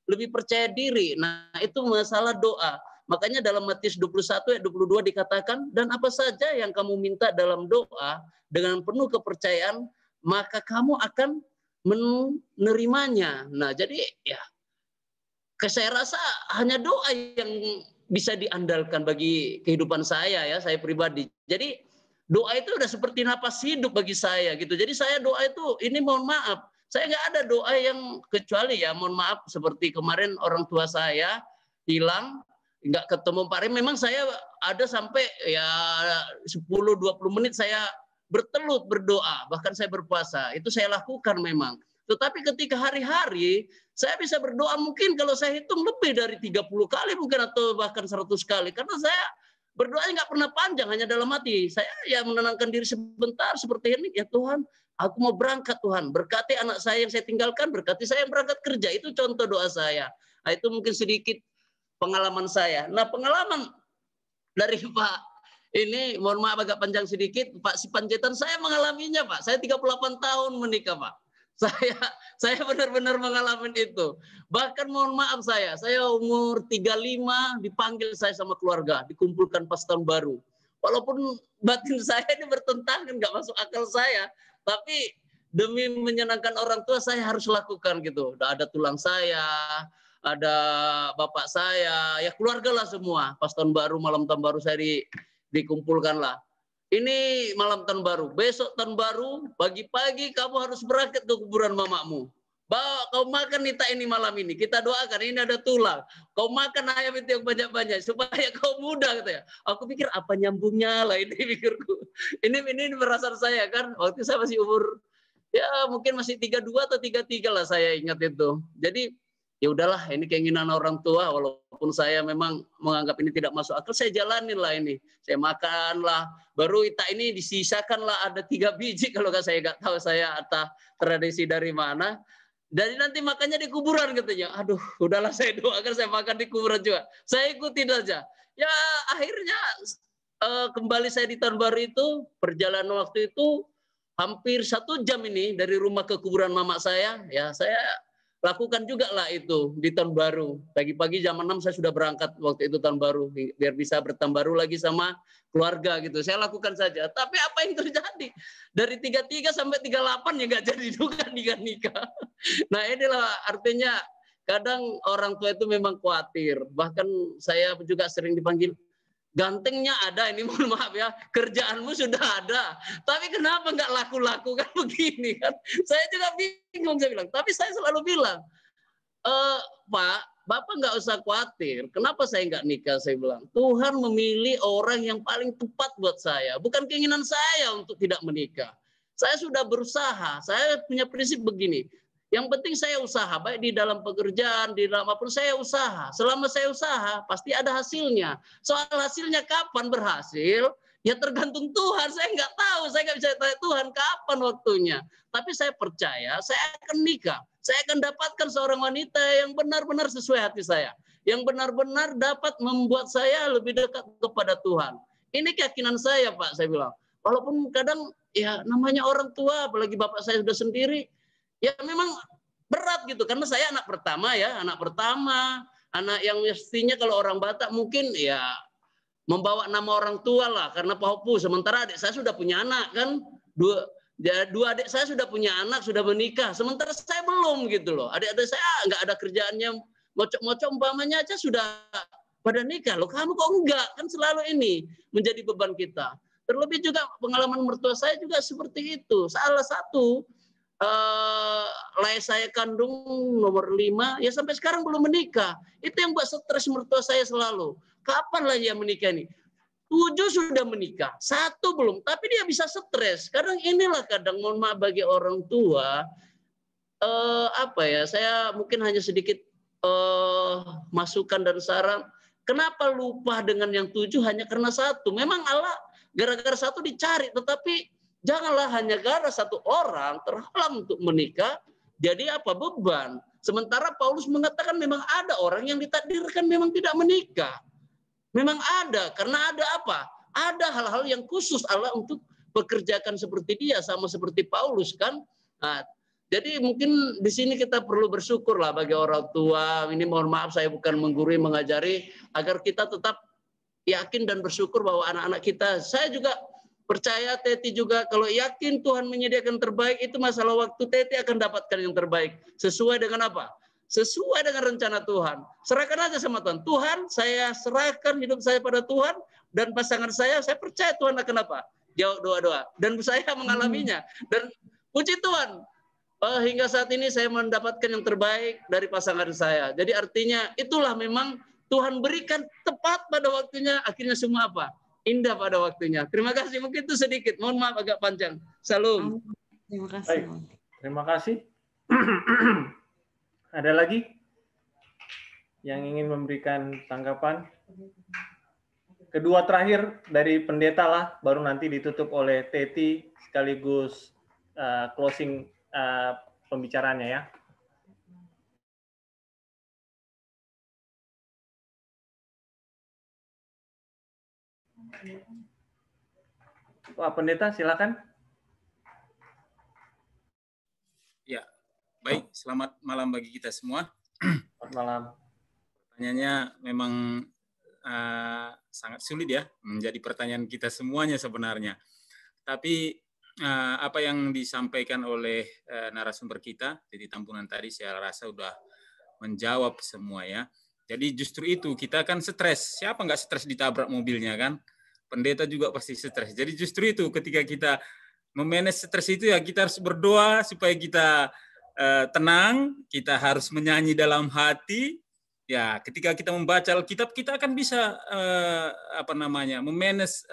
lebih percaya diri. Nah, itu masalah doa. Makanya dalam Matius 21 ayat 22 dikatakan, dan apa saja yang kamu minta dalam doa dengan penuh kepercayaan, maka kamu akan menerimanya. Nah, jadi ya saya rasa hanya doa yang bisa diandalkan bagi kehidupan saya ya, saya pribadi. Jadi doa itu udah seperti napas hidup bagi saya gitu. Jadi saya doa itu, ini mohon maaf, saya nggak ada doa yang kecuali ya mohon maaf seperti kemarin orang tua saya hilang, nggak ketemu Pak Rem. Memang saya ada sampai ya 10-20 menit saya bertelut berdoa, bahkan saya berpuasa. Itu saya lakukan memang. Tetapi ketika hari-hari saya bisa berdoa mungkin kalau saya hitung lebih dari 30 kali mungkin atau bahkan 100 kali. Karena saya berdoanya nggak pernah panjang, hanya dalam hati. Saya ya menenangkan diri sebentar seperti ini, ya Tuhan, aku mau berangkat Tuhan, berkati anak saya yang saya tinggalkan, berkati saya yang berangkat kerja. Itu contoh doa saya. Nah, itu mungkin sedikit pengalaman saya. Nah, pengalaman dari Pak ini, mohon maaf agak panjang sedikit, Pak Sipanjaitan, saya mengalaminya Pak. Saya 38 tahun menikah Pak. Saya benar-benar mengalami itu. Bahkan mohon maaf saya umur 35 dipanggil saya sama keluarga, dikumpulkan pas tahun baru. Walaupun batin saya ini bertentangan, nggak masuk akal saya. Tapi demi menyenangkan orang tua saya harus lakukan gitu. Ada tulang saya, ada bapak saya, ya keluarga lah semua. Pas tahun baru, malam tahun baru saya dikumpulkan lah. ini malam tahun baru, besok tahun baru, pagi-pagi kamu harus berangkat ke kuburan mamamu. Bawa kau makan nita ini malam ini. Kita doakan ini ada tulang. Kau makan ayam itu yang banyak-banyak supaya kau muda gitu ya. Aku pikir apa nyambungnya lah ini pikirku. Ini perasaan saya kan waktu saya masih umur ya mungkin masih 32 atau 33 lah saya ingat itu. Jadi ya udahlah ini keinginan orang tua walaupun saya memang menganggap ini tidak masuk akal saya jalanin lah ini. Saya makan lah. Baru ita ini disisakan lah ada 3 biji kalau saya nggak tahu saya atau tradisi dari mana. Jadi nanti makannya di kuburan katanya. Aduh, udahlah saya doakan saya makan di kuburan juga. Saya ikutin aja. Ya akhirnya kembali saya di tahun baru itu, perjalanan waktu itu hampir 1 jam ini dari rumah ke kuburan mama saya. Ya saya lakukan juga lah itu di tahun baru. Pagi-pagi jam 6 saya sudah berangkat waktu itu tahun baru. Biar bisa bertahun baru lagi sama keluarga gitu. Saya lakukan saja. Tapi apa yang terjadi? Dari 33 sampai 38 ya nggak jadi juga nikah-nikah. Nah inilah artinya kadang orang tua itu memang khawatir. Bahkan saya juga sering dipanggil, gantengnya ada, ini mohon maaf ya, kerjaanmu sudah ada, tapi kenapa nggak laku-laku kan begini kan? Saya juga bingung, saya bilang. Tapi saya selalu bilang, Pak, Bapak nggak usah khawatir. Kenapa saya nggak nikah? Saya bilang, Tuhan memilih orang yang paling tepat buat saya. Bukan keinginan saya untuk tidak menikah. Saya sudah berusaha. Saya punya prinsip begini. Yang penting saya usaha, baik di dalam pekerjaan, di dalam apapun saya usaha. Selama saya usaha, pasti ada hasilnya. Soal hasilnya kapan berhasil, ya tergantung Tuhan. Saya nggak tahu, saya nggak bisa tanya Tuhan kapan waktunya. Tapi saya percaya, saya akan nikah. Saya akan dapatkan seorang wanita yang benar-benar sesuai hati saya. Yang benar-benar dapat membuat saya lebih dekat kepada Tuhan. Ini keyakinan saya, Pak, saya bilang. Walaupun kadang, ya namanya orang tua, apalagi bapak saya sudah sendiri, ya memang berat gitu karena saya anak pertama ya, anak yang mestinya kalau orang Batak mungkin ya membawa nama orang tua lah karena pahopu. Sementara adik saya sudah punya anak kan, dua adik saya sudah punya anak, sudah menikah. Sementara saya belum gitu loh. Adik-adik saya nggak ada kerjaannya, mocok-mocok umpamanya aja sudah pada nikah loh. Kamu kok enggak? Kan selalu ini menjadi beban kita. Terlebih juga pengalaman mertua saya juga seperti itu. Salah satu lahir saya kandung nomor 5 ya sampai sekarang belum menikah. Itu yang buat stres mertua saya selalu. Kapan lah dia menikah nih? 7 sudah menikah, 1 belum. Tapi dia bisa stres. Kadang inilah kadang mohon maaf bagi orang tua. Apa ya? Saya mungkin hanya sedikit masukan dan saran. Kenapa lupa dengan yang 7 hanya karena 1? Memang Allah gara-gara 1 dicari, tetapi janganlah hanya gara 1 orang terhalang untuk menikah, jadi apa beban. Sementara Paulus mengatakan memang ada orang yang ditakdirkan memang tidak menikah. Memang ada, karena ada apa? Ada hal-hal yang khusus Allah untuk bekerjakan seperti dia, sama seperti Paulus kan. Nah, jadi mungkin di sini kita perlu bersyukur lah bagi orang tua. Ini mohon maaf saya bukan menggurui, mengajari, agar kita tetap yakin dan bersyukur bahwa anak-anak kita, saya juga percaya Teti juga kalau yakin Tuhan menyediakan terbaik itu masalah waktu Teti akan dapatkan yang terbaik. Sesuai dengan apa? Sesuai dengan rencana Tuhan. Serahkan aja sama Tuhan. Tuhan, saya serahkan hidup saya pada Tuhan dan pasangan saya percaya Tuhan akan apa? Jawab doa-doa. Dan saya mengalaminya. Dan puji Tuhan, hingga saat ini saya mendapatkan yang terbaik dari pasangan saya. Jadi artinya itulah memang Tuhan berikan tepat pada waktunya, akhirnya semua apa? Indah pada waktunya. Terima kasih. Mungkin itu sedikit. Mohon maaf agak panjang. Salam. Terima kasih. Baik. Terima kasih. Ada lagi yang ingin memberikan tanggapan? Kedua terakhir dari pendeta lah, baru nanti ditutup oleh Teti sekaligus closing pembicaraannya ya. Pak Pendeta, silakan. Ya, baik. Selamat malam bagi kita semua. Selamat malam. Pertanyaannya memang sangat sulit ya, menjadi pertanyaan kita semuanya sebenarnya. Tapi apa yang disampaikan oleh narasumber kita, Titi Tampunan tadi, saya rasa sudah menjawab semua ya. Jadi justru itu kita kan stres. Siapa nggak stres ditabrak mobilnya kan? pendeta juga pasti stres. Jadi justru itu ketika kita memanage stres itu ya kita harus berdoa supaya kita tenang, kita harus menyanyi dalam hati. Ya, ketika kita membaca Alkitab kita akan bisa memanage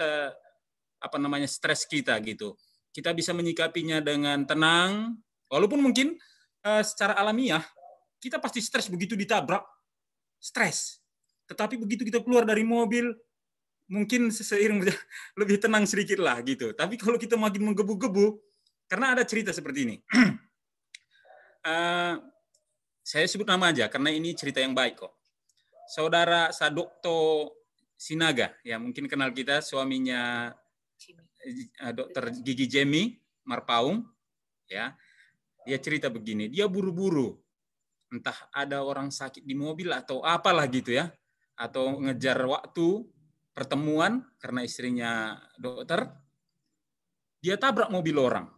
stres kita gitu. Kita bisa menyikapinya dengan tenang, walaupun mungkin secara alamiah kita pasti stres begitu ditabrak, stres. Tetapi begitu kita keluar dari mobil, mungkin seiring lebih tenang sedikit lah gitu. Tapi kalau kita makin menggebu-gebu, karena ada cerita seperti ini. Saya sebut nama aja karena ini cerita yang baik kok. Saudara Sadokto Sinaga, ya mungkin kenal kita, suaminya Dokter Gigi Jemi Marpaung, ya. Dia cerita begini, dia buru-buru, entah ada orang sakit di mobil atau apalah gitu ya, atau ngejar waktu pertemuan karena istrinya dokter, dia tabrak mobil orang.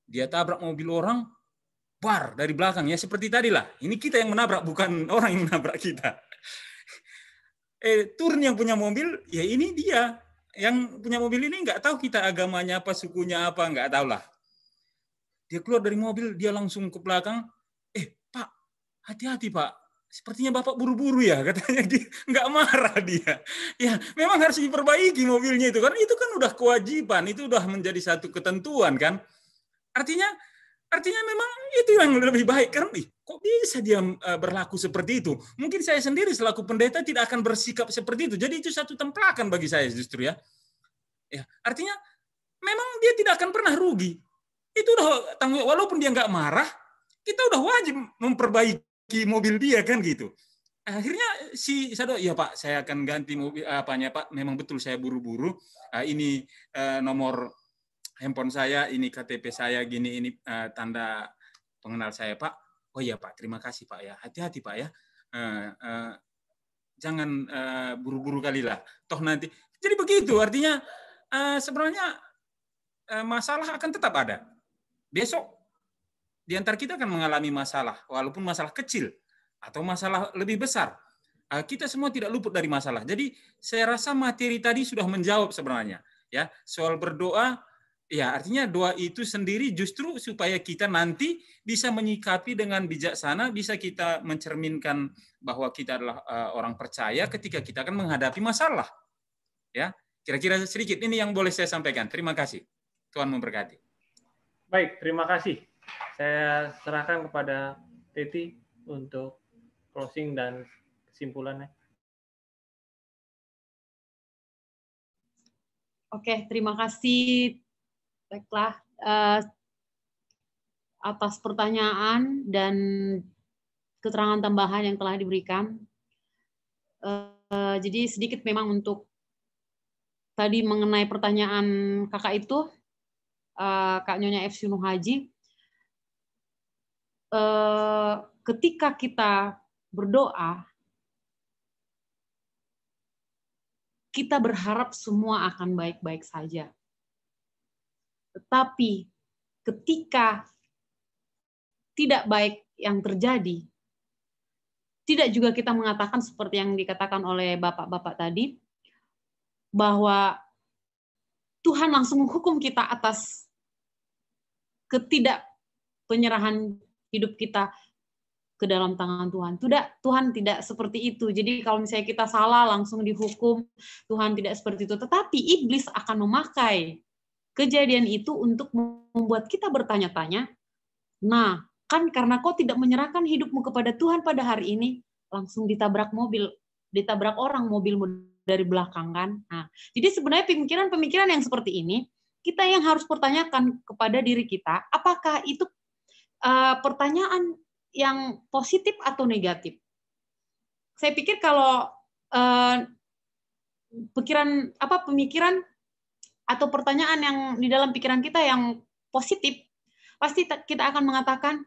Dia tabrak mobil orang, bar dari belakang, ya seperti tadi lah. Ini kita yang menabrak, bukan orang yang menabrak kita. Turun yang punya mobil, ya ini dia. Yang punya mobil ini nggak tahu kita agamanya apa, sukunya apa, nggak tahu lah. Dia keluar dari mobil, dia langsung ke belakang. Pak, hati-hati Pak. Sepertinya Bapak buru-buru ya, katanya. Dia nggak marah dia. Ya, memang harus diperbaiki mobilnya itu kan. Itu kan udah kewajiban, itu udah menjadi satu ketentuan kan. Artinya memang itu yang lebih baik. Karena kok bisa dia berlaku seperti itu? Mungkin saya sendiri selaku pendeta tidak akan bersikap seperti itu. Jadi itu satu templakan bagi saya justru ya. Ya, artinya memang dia tidak akan pernah rugi. Itu udah tanggung, walaupun dia nggak marah, kita udah wajib memperbaiki mobil dia kan gitu. Akhirnya si Sado, ya Pak, saya akan ganti mobil apanya Pak. Memang betul saya buru-buru. Ini nomor handphone saya, ini KTP saya, gini ini tanda pengenal saya Pak. Oh iya Pak, terima kasih Pak ya. Hati-hati Pak ya. Jangan buru-buru kali lah. Toh nanti. Jadi begitu. Artinya sebenarnya masalah akan tetap ada. Besok di antara kita akan mengalami masalah, walaupun masalah kecil atau masalah lebih besar. Kita semua tidak luput dari masalah. Jadi saya rasa materi tadi sudah menjawab sebenarnya. Ya, soal berdoa, ya artinya doa itu sendiri justru supaya kita nanti bisa menyikapi dengan bijaksana, bisa kita mencerminkan bahwa kita adalah orang percaya ketika kita akan menghadapi masalah. Ya, kira-kira sedikit ini yang boleh saya sampaikan. Terima kasih. Tuhan memberkati. Baik, terima kasih. Saya serahkan kepada Teti untuk closing dan kesimpulannya. Oke, terima kasih. Baiklah, atas pertanyaan dan keterangan tambahan yang telah diberikan. Jadi sedikit memang untuk tadi mengenai pertanyaan kakak itu, Kak Nyonya F. Sunuh Haji, ketika kita berdoa, kita berharap semua akan baik-baik saja. Tetapi ketika tidak baik yang terjadi, tidak juga kita mengatakan seperti yang dikatakan oleh bapak-bapak tadi, bahwa Tuhan langsung menghukum kita atas ketidakpenyerahan hidup kita ke dalam tangan Tuhan. Tuhan tidak seperti itu. Jadi kalau misalnya kita salah langsung dihukum, Tuhan tidak seperti itu. Tetapi iblis akan memakai kejadian itu untuk membuat kita bertanya-tanya, nah, kan karena kau tidak menyerahkan hidupmu kepada Tuhan pada hari ini, langsung ditabrak orang mobilmu dari belakang kan. Nah, jadi sebenarnya pemikiran-pemikiran yang seperti ini, kita yang harus pertanyakan kepada diri kita, apakah itu pertanyaan yang positif atau negatif? Saya pikir kalau pemikiran atau pertanyaan yang di dalam pikiran kita yang positif, pasti kita akan mengatakan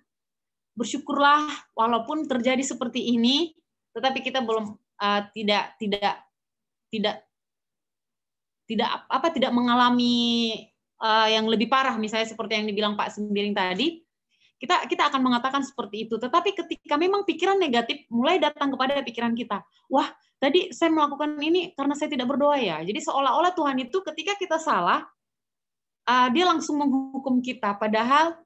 bersyukurlah walaupun terjadi seperti ini, tetapi kita belum tidak mengalami yang lebih parah, misalnya seperti yang dibilang Pak Sembiring tadi. kita akan mengatakan seperti itu. Tetapi ketika memang pikiran negatif mulai datang kepada pikiran kita, wah, tadi saya melakukan ini karena saya tidak berdoa ya. Jadi seolah-olah Tuhan itu ketika kita salah, dia langsung menghukum kita, padahal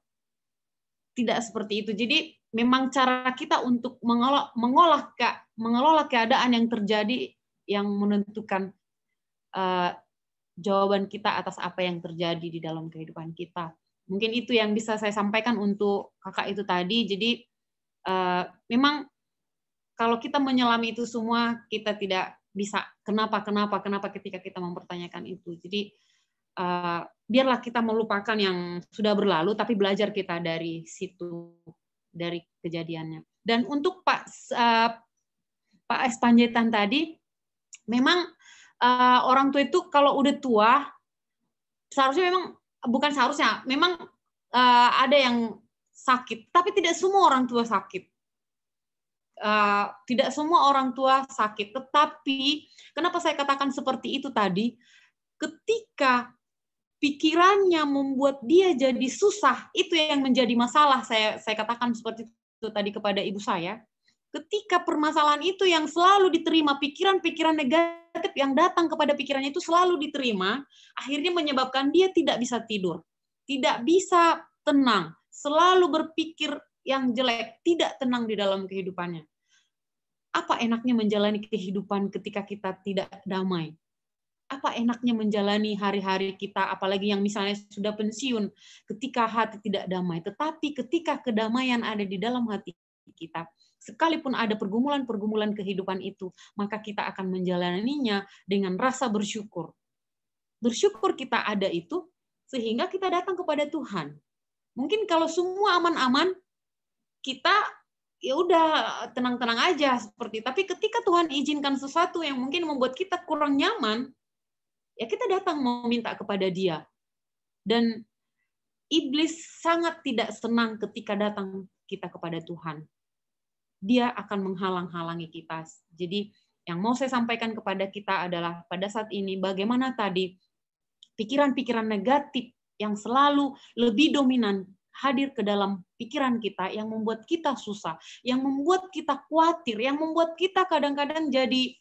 tidak seperti itu. Jadi memang cara kita untuk mengelola keadaan yang terjadi yang menentukan jawaban kita atas apa yang terjadi di dalam kehidupan kita. Mungkin itu yang bisa saya sampaikan untuk kakak itu tadi. Jadi memang kalau kita menyelami itu semua, kita tidak bisa kenapa ketika kita mempertanyakan itu. Jadi biarlah kita melupakan yang sudah berlalu, tapi belajar kita dari situ, dari kejadiannya. Dan untuk Pak S. Panjaitan tadi, memang orang tua itu kalau udah tua, seharusnya memang bukan seharusnya, memang ada yang sakit, tapi tidak semua orang tua sakit. Tidak semua orang tua sakit, tetapi kenapa saya katakan seperti itu tadi? Ketika pikirannya membuat dia jadi susah, itu yang menjadi masalah. Saya katakan seperti itu tadi kepada ibu saya. Ketika permasalahan itu yang selalu diterima, pikiran-pikiran negatif yang datang kepada pikirannya itu selalu diterima, akhirnya menyebabkan dia tidak bisa tidur, tidak bisa tenang, selalu berpikir yang jelek, tidak tenang di dalam kehidupannya. Apa enaknya menjalani kehidupan ketika kita tidak damai? Apa enaknya menjalani hari-hari kita, apalagi yang misalnya sudah pensiun, ketika hati tidak damai. Tetapi ketika kedamaian ada di dalam hati kita, sekalipun ada pergumulan-pergumulan kehidupan itu, maka kita akan menjalaninya dengan rasa bersyukur. Bersyukur kita ada itu, sehingga kita datang kepada Tuhan. Mungkin kalau semua aman-aman, kita ya udah tenang-tenang aja seperti. Tapi ketika Tuhan izinkan sesuatu yang mungkin membuat kita kurang nyaman, ya kita datang meminta kepada Dia. Dan iblis sangat tidak senang ketika datang kita kepada Tuhan. Dia akan menghalang-halangi kita. Jadi yang mau saya sampaikan kepada kita adalah pada saat ini bagaimana tadi pikiran-pikiran negatif yang selalu lebih dominan hadir ke dalam pikiran kita yang membuat kita susah, yang membuat kita khawatir, yang membuat kita kadang-kadang jadi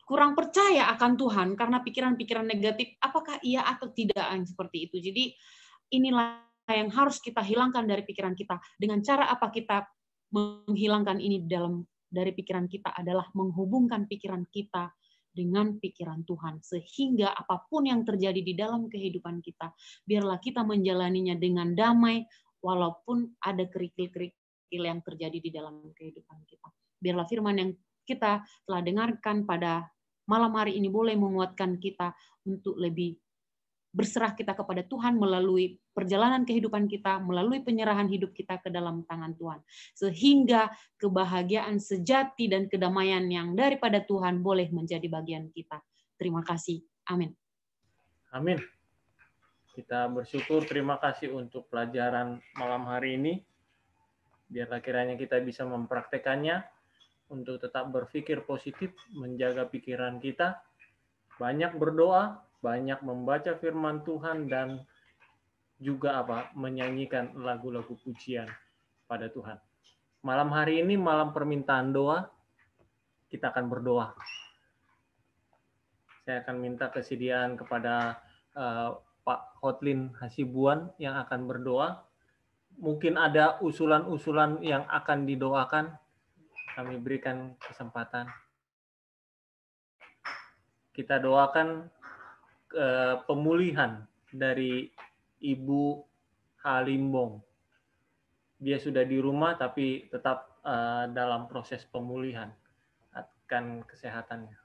kurang percaya akan Tuhan karena pikiran-pikiran negatif, apakah iya atau tidak seperti itu. Jadi inilah yang harus kita hilangkan dari pikiran kita. Dengan cara apa kita menghilangkan ini dari pikiran kita adalah menghubungkan pikiran kita dengan pikiran Tuhan. Sehingga apapun yang terjadi di dalam kehidupan kita, biarlah kita menjalaninya dengan damai, walaupun ada kerikil-kerikil yang terjadi di dalam kehidupan kita. Biarlah firman yang kita telah dengarkan pada malam hari ini boleh menguatkan kita untuk lebih berserah kita kepada Tuhan melalui perjalanan kehidupan kita, melalui penyerahan hidup kita ke dalam tangan Tuhan. Sehingga kebahagiaan sejati dan kedamaian yang daripada Tuhan boleh menjadi bagian kita. Terima kasih. Amin. Amin. Kita bersyukur, terima kasih untuk pelajaran malam hari ini. Biarlah kiranya kita bisa mempraktekannya untuk tetap berpikir positif, menjaga pikiran kita, banyak berdoa, banyak membaca firman Tuhan, dan juga menyanyikan lagu-lagu pujian pada Tuhan. Malam hari ini malam permintaan doa, kita akan berdoa. Saya akan minta kesediaan kepada Pak Hotlin Hasibuan yang akan berdoa. Mungkin ada usulan-usulan yang akan didoakan, kami berikan kesempatan. Kita doakan pemulihan dari Ibu Halimbong. Dia sudah di rumah tapi tetap dalam proses pemulihan akan kesehatannya.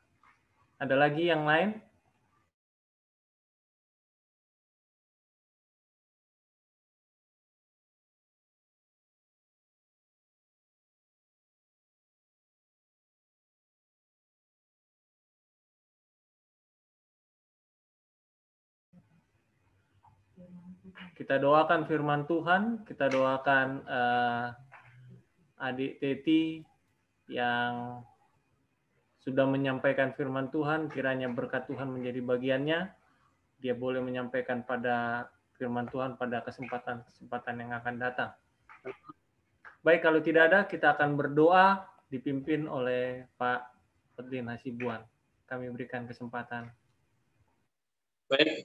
Ada lagi yang lain? Kita doakan firman Tuhan, kita doakan adik Teti yang sudah menyampaikan firman Tuhan, kiranya berkat Tuhan menjadi bagiannya. Dia boleh menyampaikan pada firman Tuhan pada kesempatan-kesempatan yang akan datang. Baik, kalau tidak ada, kita akan berdoa dipimpin oleh Pak Fadlin Hasibuan. Kami berikan kesempatan. Baik,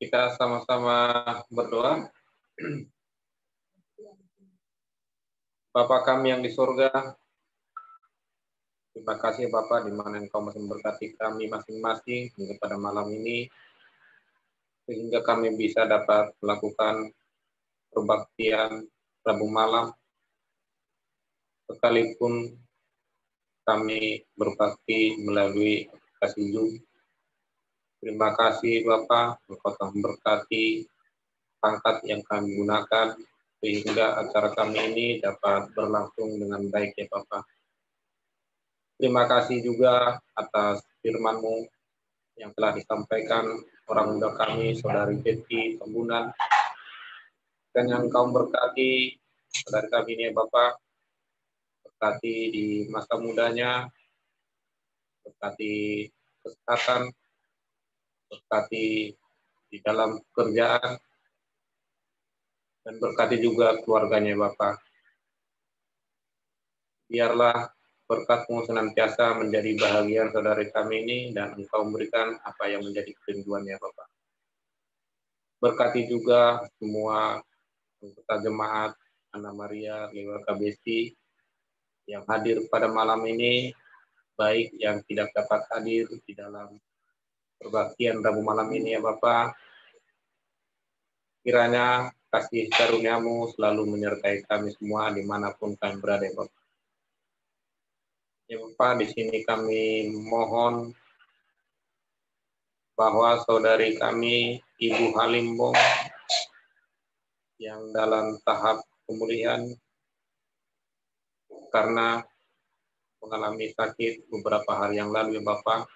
kita sama-sama berdoa. Bapa kami yang di surga, terima kasih Bapa, di mana Engkau masih memberkati kami masing-masing hingga pada malam ini, sehingga kami bisa dapat melakukan perbaktian Rabu malam, sekalipun kami berbakti melalui aplikasi Zoom. Terima kasih Bapak, Engkau telah memberkati pangkat yang kami gunakan, sehingga acara kami ini dapat berlangsung dengan baik ya Bapak. Terima kasih juga atas firman-Mu yang telah disampaikan orang muda kami, Saudari Betty Tembunan, dan yang Engkau berkati saudari kami ini ya Bapak, berkati di masa mudanya, berkati kesehatan, berkati di dalam pekerjaan, dan berkati juga keluarganya Bapak. Biarlah berkat-Mu senantiasa menjadi bahagian saudari kami ini, dan Engkau memberikan apa yang menjadi kerinduannya Bapak. Berkati juga semua anggota jemaat Anna Maria Lewa KBC yang hadir pada malam ini, baik yang tidak dapat hadir di dalam perbaktian Rabu malam ini ya Bapak. Kiranya kasih karunia-Mu selalu menyertai kami semua dimanapun kami berada ya Bapak. Ya Bapak, di sini kami mohon bahwa saudari kami Ibu Halimbong yang dalam tahap pemulihan karena mengalami sakit beberapa hari yang lalu ya Bapak,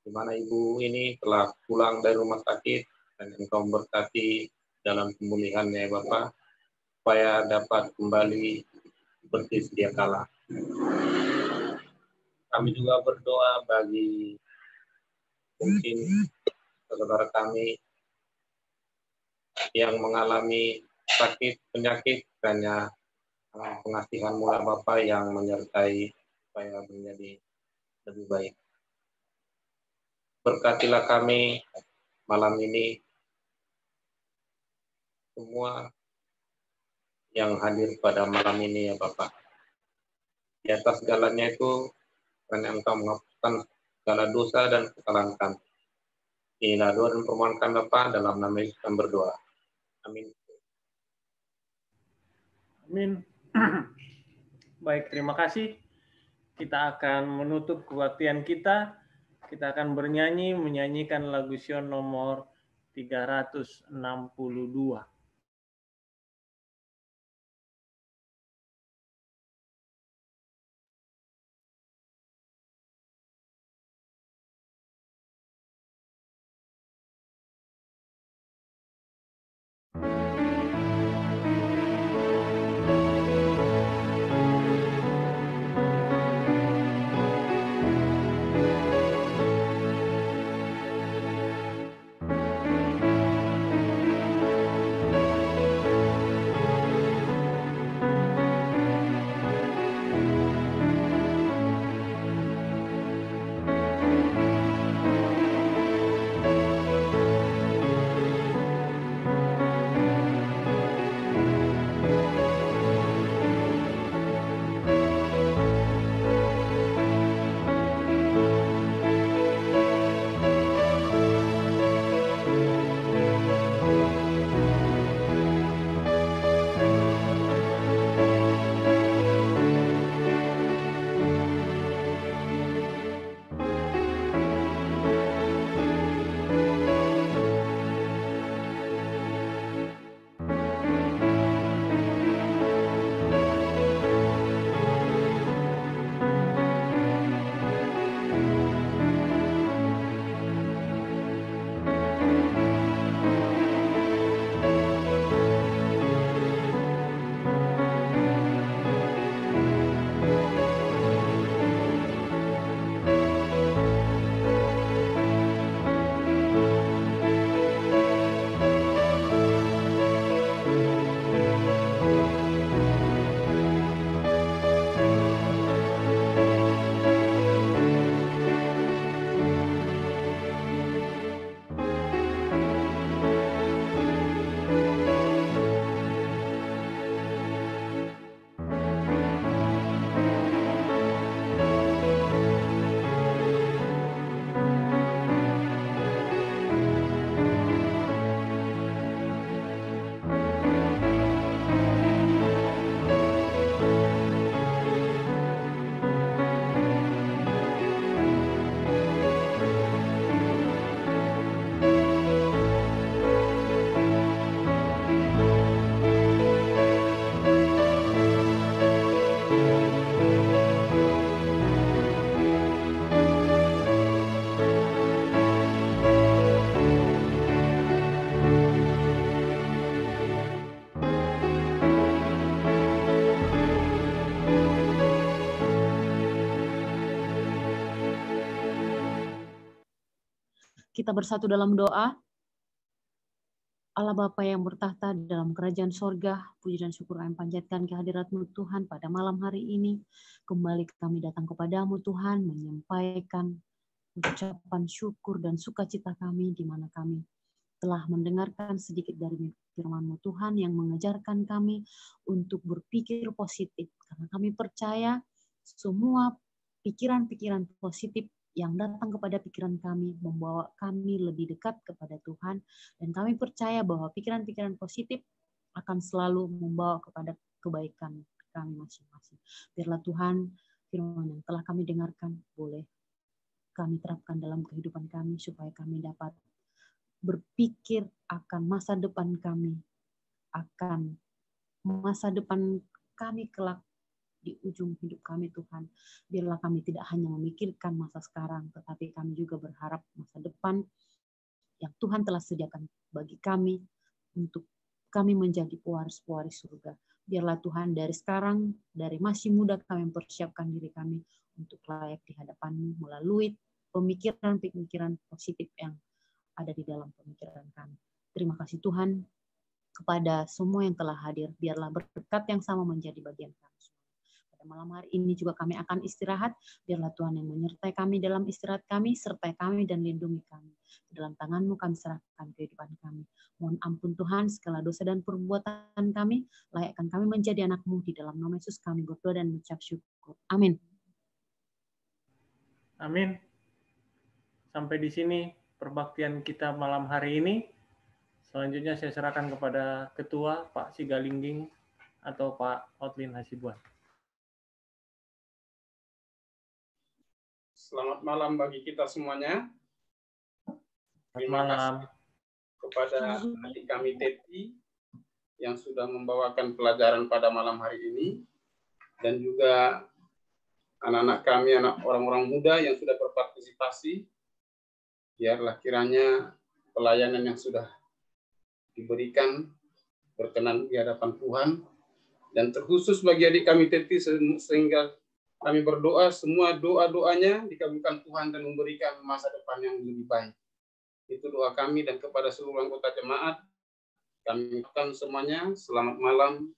di mana Ibu ini telah pulang dari rumah sakit, dan Engkau memberkati dalam pemulihannya ya Bapak, supaya dapat kembali seperti sedia kala. Kami juga berdoa bagi mungkin saudara kami yang mengalami sakit, penyakit, hanya pengasihan mula Bapa yang menyertai supaya menjadi lebih baik. Berkatilah kami malam ini, semua yang hadir pada malam ini ya Bapak. Di atas segalanya itu, karena Engkau menghapuskan segala dosa dan kesalahan kami. Inilah doa dan permohonan kami Bapa, dalam nama Yesus kami berdoa. Amin. Amin. Baik, terima kasih. Kita akan menutup kebaktian kita. Kita akan menyanyikan lagu Sion nomor 362. kita bersatu dalam doa. Allah Bapa yang bertahta dalam kerajaan sorga, puji dan syukur kami panjatkan kehadirat-Mu Tuhan pada malam hari ini. Kembali kami datang kepadamu Tuhan, menyampaikan ucapan syukur dan sukacita kami di mana kami telah mendengarkan sedikit dari firman-Mu Tuhan yang mengajarkan kami untuk berpikir positif. Karena kami percaya semua pikiran-pikiran positif yang datang kepada pikiran kami membawa kami lebih dekat kepada Tuhan, dan kami percaya bahwa pikiran-pikiran positif akan selalu membawa kepada kebaikan kami masing-masing. Biarlah Tuhan firman yang telah kami dengarkan boleh kami terapkan dalam kehidupan kami supaya kami dapat berpikir akan masa depan kami, akan masa depan kami kelak di ujung hidup kami Tuhan. Biarlah kami tidak hanya memikirkan masa sekarang, tetapi kami juga berharap masa depan yang Tuhan telah sediakan bagi kami untuk kami menjadi pewaris-pewaris surga. Biarlah Tuhan dari sekarang, dari masih muda kami mempersiapkan diri kami untuk layak di hadapan-Mu melalui pemikiran-pemikiran positif yang ada di dalam pemikiran kami. Terima kasih Tuhan kepada semua yang telah hadir. Biarlah berkat yang sama menjadi bagian kami. Pada malam hari ini juga kami akan istirahat. Biarlah Tuhan yang menyertai kami dalam istirahat kami, sertai kami dan lindungi kami. Dalam tangan-Mu kami serahkan kehidupan kami. Mohon ampun Tuhan segala dosa dan perbuatan kami. Layakkan kami menjadi anak-Mu. Di dalam nama Yesus kami berdoa dan mengucap syukur. Amin. Amin. Sampai di sini perbaktian kita malam hari ini. Selanjutnya saya serahkan kepada Ketua Pak Sigalingging atau Pak Otlin Hasibuan. Selamat malam bagi kita semuanya. Terima kasih kepada adik kami Teti yang sudah membawakan pelajaran pada malam hari ini, dan juga anak-anak kami, anak orang-orang muda yang sudah berpartisipasi. Biarlah kiranya pelayanan yang sudah diberikan berkenan di hadapan Tuhan, dan terkhusus bagi adik kami Teti sehingga kami berdoa semua doa-doanya dikabulkan Tuhan dan memberikan masa depan yang lebih baik. Itu doa kami, dan kepada seluruh anggota jemaat kami ucapkan semuanya selamat malam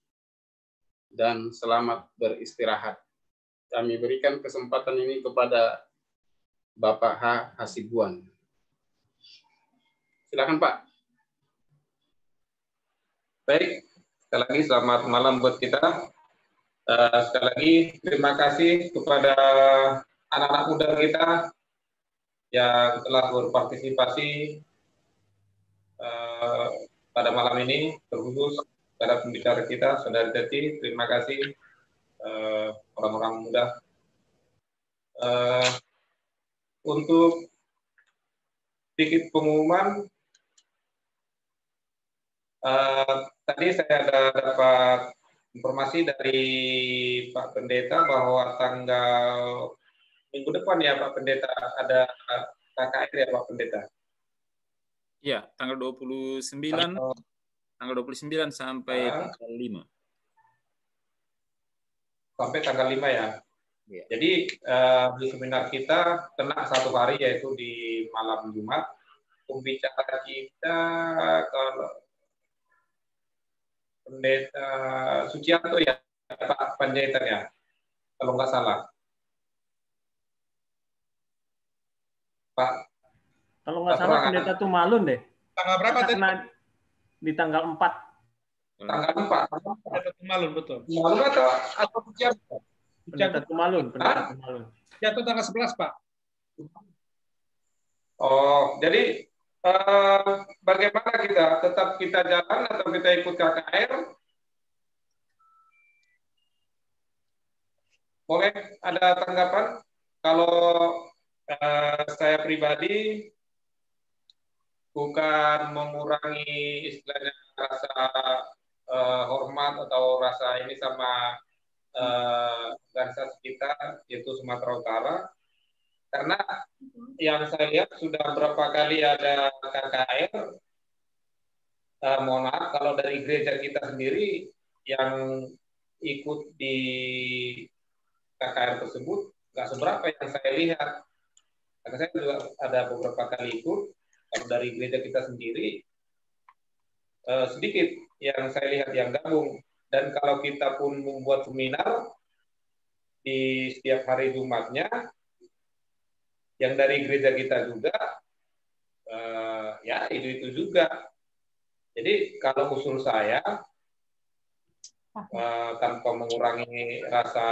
dan selamat beristirahat. Kami berikan kesempatan ini kepada Bapak H. Hasibuan. Silakan Pak. Baik, sekali lagi selamat malam buat kita. Sekali lagi terima kasih kepada anak-anak muda kita yang telah berpartisipasi pada malam ini, terkhusus pada pembicara kita, Saudari Teti. Terima kasih orang-orang muda. Untuk sedikit pengumuman, tadi saya ada dapat informasi dari Pak Pendeta bahwa tanggal minggu depan ya Pak Pendeta ada KKR ya Pak Pendeta. Ya, tanggal 29 sampai tanggal 5. Sampai tanggal 5 ya. Ya. Jadi di seminar kita kena 1 hari yaitu di malam Jumat. Pembicara kita kalau Pendeta Sucianto ya, Pak Panjaitan ya, kalau nggak salah. Pak. Kalau nggak salah Pendeta Tumalun deh. Tanggal berapa tadi? Di tanggal 4. Tanggal 4. Pendeta Tumalun, betul. Tumalun atau Sucianto? Pendeta Tumalun, Pendeta Tumalun. Jatuh tanggal 11, Pak. Oh, jadi bagaimana kita? Tetap kita jalan atau kita ikut KKR? Boleh ada tanggapan? Kalau saya pribadi bukan mengurangi istilahnya rasa hormat atau rasa ini sama organisasi kita, yaitu Sumatera Utara. Karena yang saya lihat sudah berapa kali ada KKR, mohon maaf kalau dari gereja kita sendiri yang ikut di KKR tersebut nggak seberapa yang saya lihat. Karena saya juga ada beberapa kali ikut, Kalau dari gereja kita sendiri sedikit yang saya lihat yang gabung. Dan kalau kita pun membuat seminar di setiap hari Jumatnya, yang dari gereja kita juga, ya itu juga. Jadi kalau usul saya, tanpa mengurangi rasa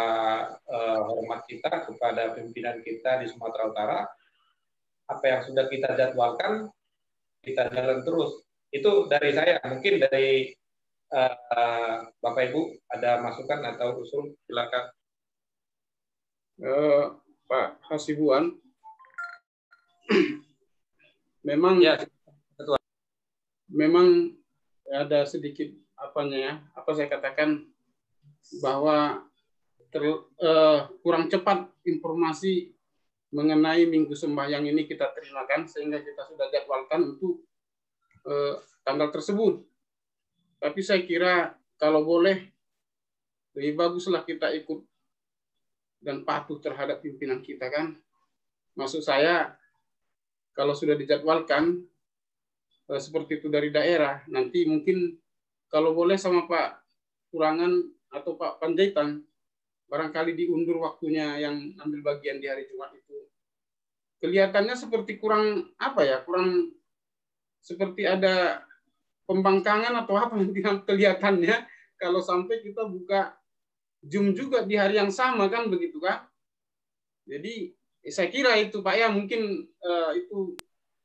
hormat kita kepada pimpinan kita di Sumatera Utara, apa yang sudah kita jadwalkan, kita jalan terus. Itu dari saya. Mungkin dari Bapak Ibu ada masukan atau usul, silakan. Pak Hasibuan, memang ya, memang ada sedikit apa saya katakan bahwa kurang cepat informasi mengenai Minggu Sembahyang ini kita terimakan, sehingga kita sudah jadwalkan untuk tanggal tersebut. Tapi saya kira kalau boleh lebih baguslah kita ikut dan patuh terhadap pimpinan kita, kan. Maksud saya, kalau sudah dijadwalkan seperti itu dari daerah, nanti mungkin kalau boleh sama Pak Kurangan atau Pak Panjaitan, barangkali diundur waktunya yang ambil bagian di hari Jumat itu. Kelihatannya seperti kurang kurang seperti ada pembangkangan atau apa yang kelihatannya kalau sampai kita buka Zoom juga di hari yang sama, kan begitu kan. Jadi saya kira itu Pak ya, mungkin itu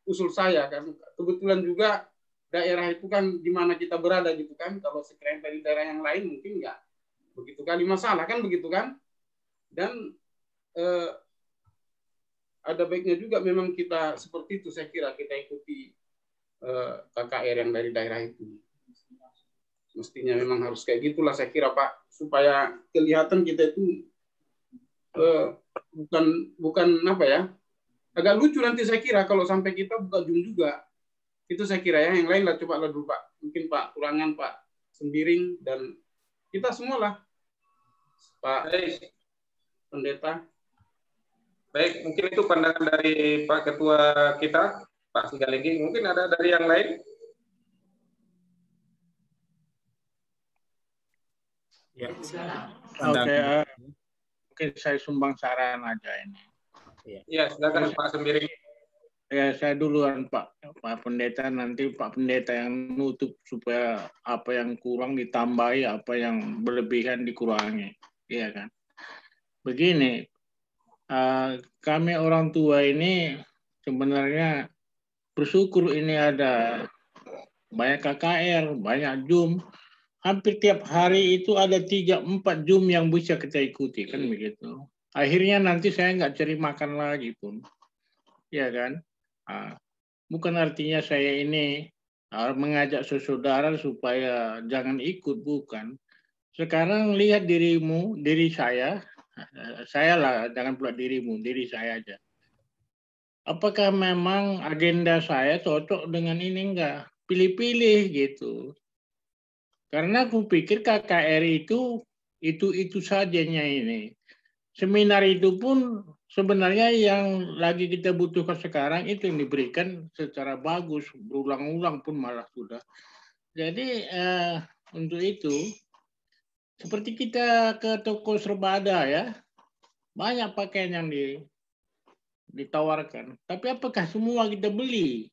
usul saya, kan. Kebetulan juga daerah itu kan di mana kita berada gitu kan. Kalau sekiranya dari daerah yang lain mungkin nggak begitu kali masalah, kan begitu kan. Dan ada baiknya juga memang kita seperti itu, saya kira kita ikuti KKR yang dari daerah itu. Mestinya memang harus kayak gitulah, saya kira Pak, supaya kelihatan kita itu bukan agak lucu nanti saya kira kalau sampai kita buka Zoom juga. Itu saya kira ya. Yang lain lah, coba dulu Pak, mungkin Pak Kurangan, Pak Sembiring, dan kita semualah, Pak Pendeta. Baik, mungkin itu pandangan dari Pak Ketua kita, Pak Sigalinggi. Mungkin ada dari yang lain? Ya. Oke, mungkin saya sumbang saran aja ini. Ya, silakan Pak Sembiring. Ya, saya duluan Pak Pendeta, nanti Pak Pendeta yang nutup supaya apa yang kurang ditambahi, apa yang berlebihan dikurangi. Iya kan? Begini, kami orang tua ini sebenarnya bersyukur ini ada banyak KKR, banyak Zoom. Hampir tiap hari itu ada 3-4 Zoom yang bisa kita ikuti, kan begitu. Akhirnya nanti saya nggak cari makan lagi pun. Ya kan? Bukan artinya saya ini mengajak saudara supaya jangan ikut, bukan. Sekarang lihat dirimu, diri saya lah, jangan pula dirimu, diri saya aja. Apakah memang agenda saya cocok dengan ini enggak? Pilih-pilih gitu. Karena aku pikir KKR itu sajanya ini. Seminar itu pun sebenarnya yang lagi kita butuhkan sekarang itu yang diberikan secara bagus, berulang-ulang pun malah sudah. Jadi untuk itu, seperti kita ke toko Serbada ya, banyak pakaian yang ditawarkan. Tapi apakah semua kita beli?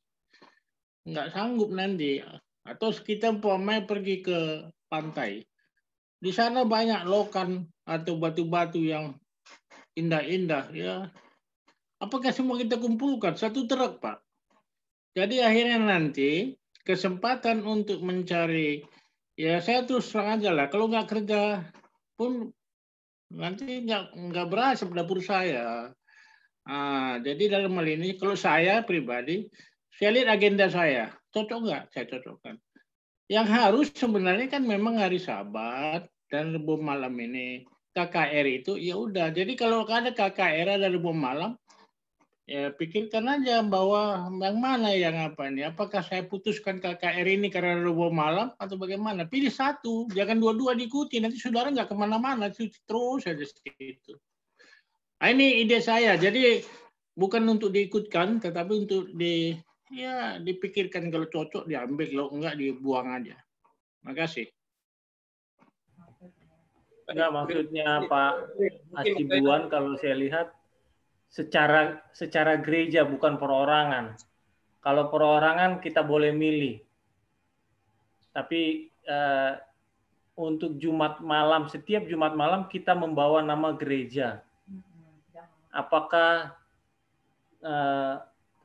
Nggak sanggup nanti. Atau kita umpamanya pergi ke pantai. Di sana banyak lokan atau batu-batu yang indah-indah ya. Apakah semua kita kumpulkan? Satu truk, Pak. Jadi akhirnya nanti kesempatan untuk mencari, ya saya terus terang aja lah, kalau nggak kerja pun nanti nggak berasap dapur saya. Jadi dalam hal ini, kalau saya pribadi, saya lihat agenda saya, cocok nggak? Saya cocokkan. Yang harus sebenarnya kan memang hari Sabat dan Rebo malam ini KKR itu ya udah. Jadi kalau ada KKR ada Rebo malam, ya pikirkan aja bahwa yang mana yang apa ini. Apakah saya putuskan KKR ini karena Rebo malam atau bagaimana? Pilih satu, jangan dua-dua diikuti. Nanti saudara nggak kemana-mana, terus saja seperti itu. Ini ide saya. Jadi bukan untuk diikutkan, tetapi untuk ya dipikirkan, kalau cocok diambil, kalau enggak dibuang aja. Makasih. Enggak, maksudnya Pak Hasibuan kalau saya lihat secara gereja, bukan perorangan. Kalau perorangan kita boleh milih. Tapi untuk Jumat malam, setiap Jumat malam kita membawa nama gereja. Apakah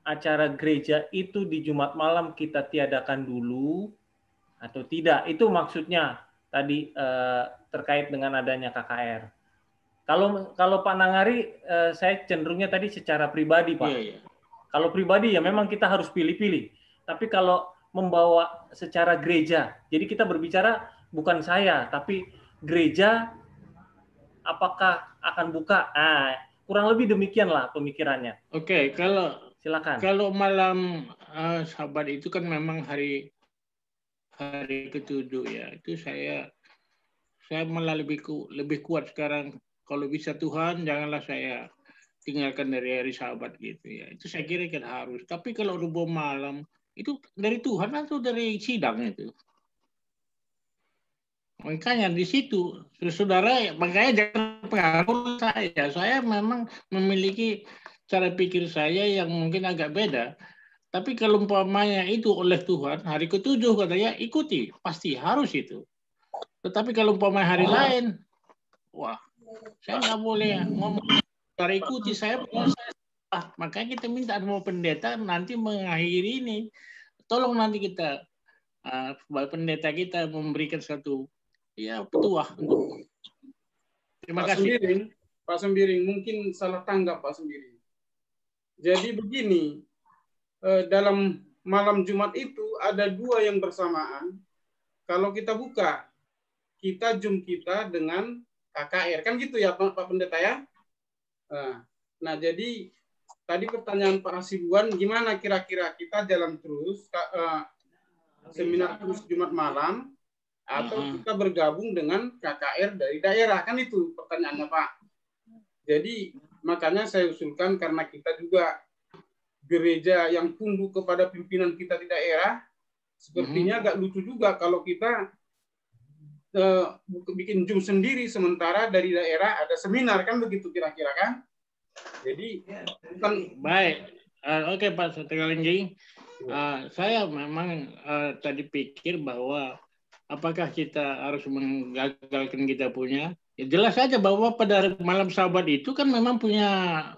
acara gereja itu di Jumat malam kita tiadakan dulu atau tidak? Itu maksudnya tadi terkait dengan adanya KKR. Kalau Pak Nangari, saya cenderungnya tadi secara pribadi, Pak. Iya. Kalau pribadi ya memang kita harus pilih-pilih. Tapi kalau membawa secara gereja, jadi kita berbicara bukan saya, tapi gereja apakah akan buka? Kurang lebih demikianlah pemikirannya. Oke, silakan. Kalau malam Sabat itu kan memang hari ke-7 ya. Itu saya malah lebih kuat sekarang. Kalau bisa Tuhan, janganlah saya tinggalkan dari hari Sabat gitu ya. Itu saya kira kan harus. Tapi kalau Rebo malam itu dari Tuhan atau dari sidang itu? Makanya di situ, saudara, makanya jangan pengaruh saya. Saya memang memiliki cara pikir saya yang mungkin agak beda. Tapi kalau umpamanya itu oleh Tuhan, hari ke-7 katanya ikuti, pasti harus itu. Tetapi kalau umpamanya hari lain, wah, saya nggak boleh ngomong cara ikuti, saya makanya kita minta sama pendeta nanti mengakhiri ini. Tolong nanti kita, pendeta kita memberikan satu petuah untuk. Terima kasih. Pak Sembiring, mungkin salah tanggap Pak Sembiring. Jadi begini, dalam malam Jumat itu ada dua yang bersamaan. Kalau kita buka, kita jum kita dengan KKR, kan gitu ya Pak Pendeta ya? Nah, jadi tadi pertanyaan Pak Hasibuan, gimana kira-kira kita jalan terus, seminar terus Jumat malam, atau kita bergabung dengan KKR dari daerah, kan itu pertanyaannya Pak. Jadi makanya saya usulkan, karena kita juga gereja yang tunduk kepada pimpinan kita di daerah, sepertinya agak lucu juga kalau kita bikin Zoom sendiri, sementara dari daerah ada seminar, kan begitu kira-kira kan? Jadi bukan baik. Oke Pak Tegalinggi, saya memang tadi pikir bahwa apakah kita harus menggagalkan kita punya? Ya jelas saja bahwa pada malam Sabat itu kan memang punya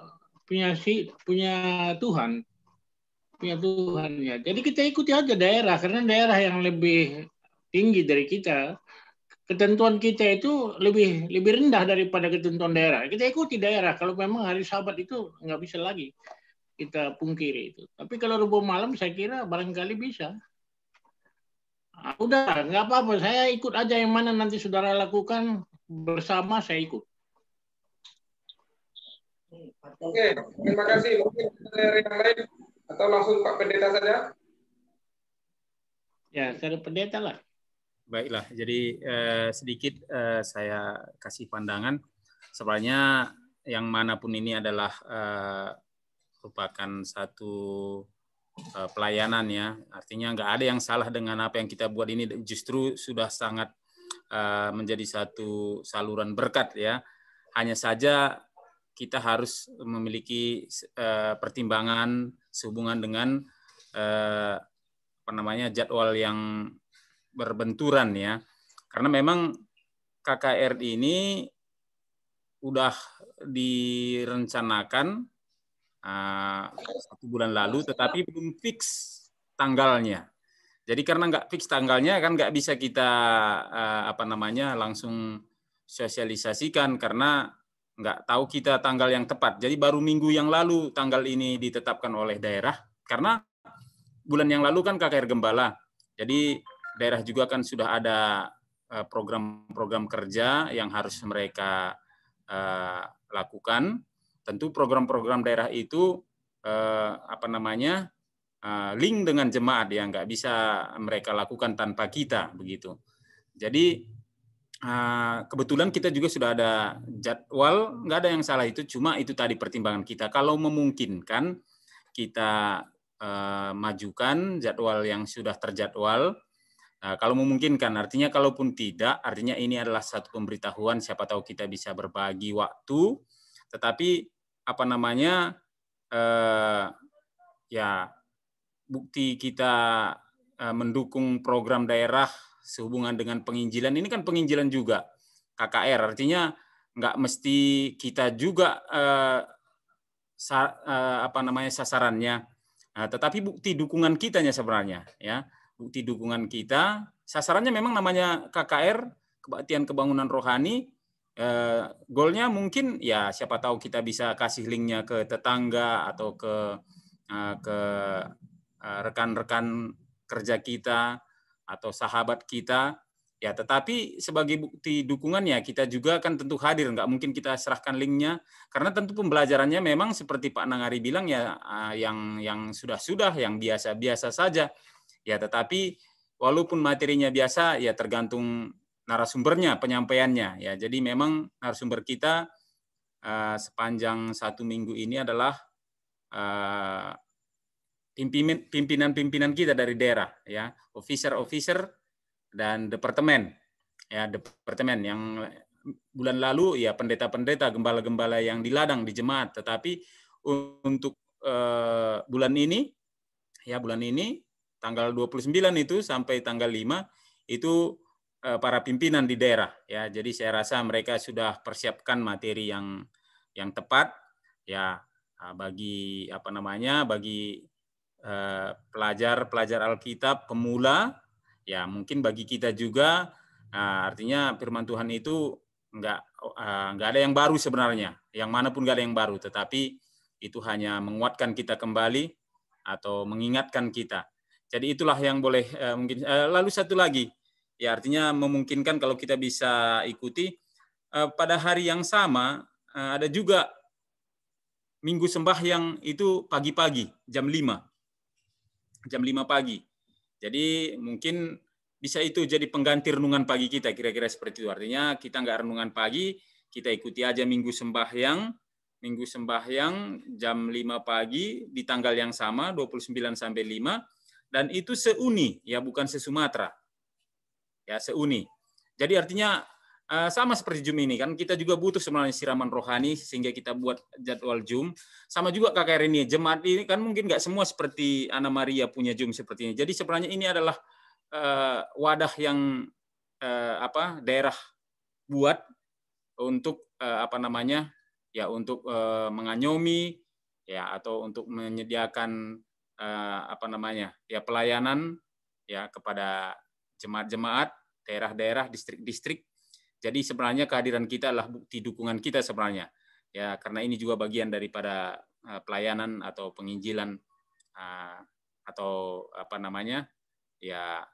Tuhan. Punya Tuhan ya. Jadi kita ikuti aja daerah, karena daerah yang lebih tinggi dari kita. Ketentuan kita itu lebih rendah daripada ketentuan daerah. Kita ikuti daerah. Kalau memang hari Sabat itu nggak bisa lagi kita pungkiri itu. Tapi kalau Rebo malam saya kira barangkali bisa. Udah, nggak apa-apa. Saya ikut aja yang mana nanti saudara lakukan bersama, saya ikut. Oke, terima kasih. Mungkin dari yang lain atau langsung Pak Pendeta saja? Ya, saya pendeta lah. Baiklah, jadi sedikit saya kasih pandangan. Sebenarnya yang manapun ini adalah merupakan satu pelayanan ya. Artinya nggak ada yang salah dengan apa yang kita buat ini, justru sudah sangat menjadi satu saluran berkat ya. Hanya saja kita harus memiliki pertimbangan sehubungan dengan jadwal yang berbenturan ya. Karena memang KKR ini udah direncanakan 1 bulan lalu, tetapi belum fix tanggalnya. Jadi karena nggak fix tanggalnya kan nggak bisa kita langsung sosialisasikan, karena nggak tahu kita tanggal yang tepat. Jadi baru minggu yang lalu tanggal ini ditetapkan oleh daerah, karena bulan yang lalu kan KKR Gembala. Jadi daerah juga kan sudah ada program-program kerja yang harus mereka lakukan. Tentu program-program daerah itu link dengan jemaat yang nggak bisa mereka lakukan tanpa kita begitu. Jadi kebetulan kita juga sudah ada jadwal, nggak ada yang salah itu, cuma itu tadi pertimbangan kita. Kalau memungkinkan kita majukan jadwal yang sudah terjadwal. Kalau memungkinkan, artinya kalaupun tidak, artinya ini adalah satu pemberitahuan, siapa tahu kita bisa berbagi waktu, tetapi apa namanya, ya bukti kita mendukung program daerah sehubungan dengan penginjilan, ini kan penginjilan juga, KKR, artinya nggak mesti kita juga apa namanya sasarannya, tetapi bukti dukungan kitanya sebenarnya, ya. Bukti dukungan kita, sasarannya memang namanya KKR, Kebaktian Kebangunan Rohani, goalnya mungkin ya siapa tahu kita bisa kasih linknya ke tetangga atau ke rekan-rekan kerja kita atau sahabat kita, ya. Tetapi sebagai bukti dukungannya kita juga kan tentu hadir, nggak mungkin kita serahkan linknya, karena tentu pembelajarannya memang seperti Pak Nangari bilang ya, yang sudah-sudah, yang biasa-biasa saja. Ya, tetapi walaupun materinya biasa, ya tergantung narasumbernya, penyampaiannya. Ya, jadi memang narasumber kita sepanjang 1 minggu ini adalah pimpinan-pimpinan kita dari daerah, ya, officer dan departemen, ya, departemen yang bulan lalu ya pendeta-pendeta, gembala-gembala yang di ladang di jemaat, tetapi untuk bulan ini, ya bulan ini tanggal 29 itu sampai tanggal 5 itu para pimpinan di daerah, ya. Jadi saya rasa mereka sudah persiapkan materi yang tepat, ya, bagi apa namanya, bagi pelajar Alkitab pemula, ya mungkin bagi kita juga, artinya firman Tuhan itu nggak ada yang baru sebenarnya, yang manapun nggak ada yang baru, tetapi itu hanya menguatkan kita kembali atau mengingatkan kita. Jadi itulah yang boleh mungkin. Lalu satu lagi, ya artinya memungkinkan kalau kita bisa ikuti pada hari yang sama, ada juga minggu sembahyang itu pagi-pagi jam 5 pagi. Jadi mungkin bisa itu jadi pengganti renungan pagi kita, kira-kira seperti itu. Artinya kita nggak renungan pagi, kita ikuti aja minggu sembahyang jam 5 pagi di tanggal yang sama 29 sampai 5. Dan itu seuni, ya bukan se-Sumatera, ya seuni. Jadi artinya sama seperti Zoom ini kan, kita juga butuh sebenarnya siraman rohani sehingga kita buat jadwal Zoom. Sama juga KKR ini, jemaat ini kan mungkin nggak semua seperti Anna Maria punya Zoom seperti ini. Jadi sebenarnya ini adalah wadah yang daerah buat untuk apa namanya, ya untuk menganyomi, ya atau untuk menyediakan apa namanya, ya pelayanan ya kepada jemaat-jemaat, daerah-daerah, distrik-distrik. Jadi sebenarnya kehadiran kita adalah bukti dukungan kita sebenarnya, ya karena ini juga bagian daripada pelayanan atau penginjilan atau apa namanya, ya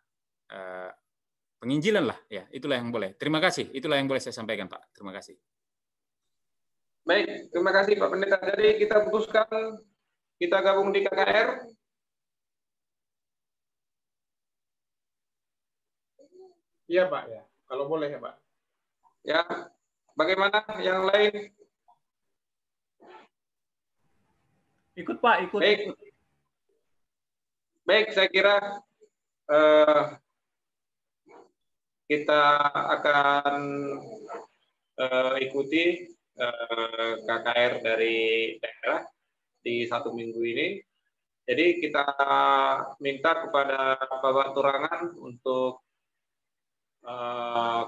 penginjilan lah, ya itulah yang boleh. Terima kasih, itulah yang boleh saya sampaikan Pak. Terima kasih. Baik, terima kasih Pak Pendeta. Jadi kita putuskan kita gabung di KKR. Iya Pak, ya. Kalau boleh ya Pak. Ya, bagaimana yang lain? Ikut Pak, ikut. Baik, saya kira kita akan ikuti KKR dari daerah di 1 minggu ini. Jadi kita minta kepada Bapak Turangan untuk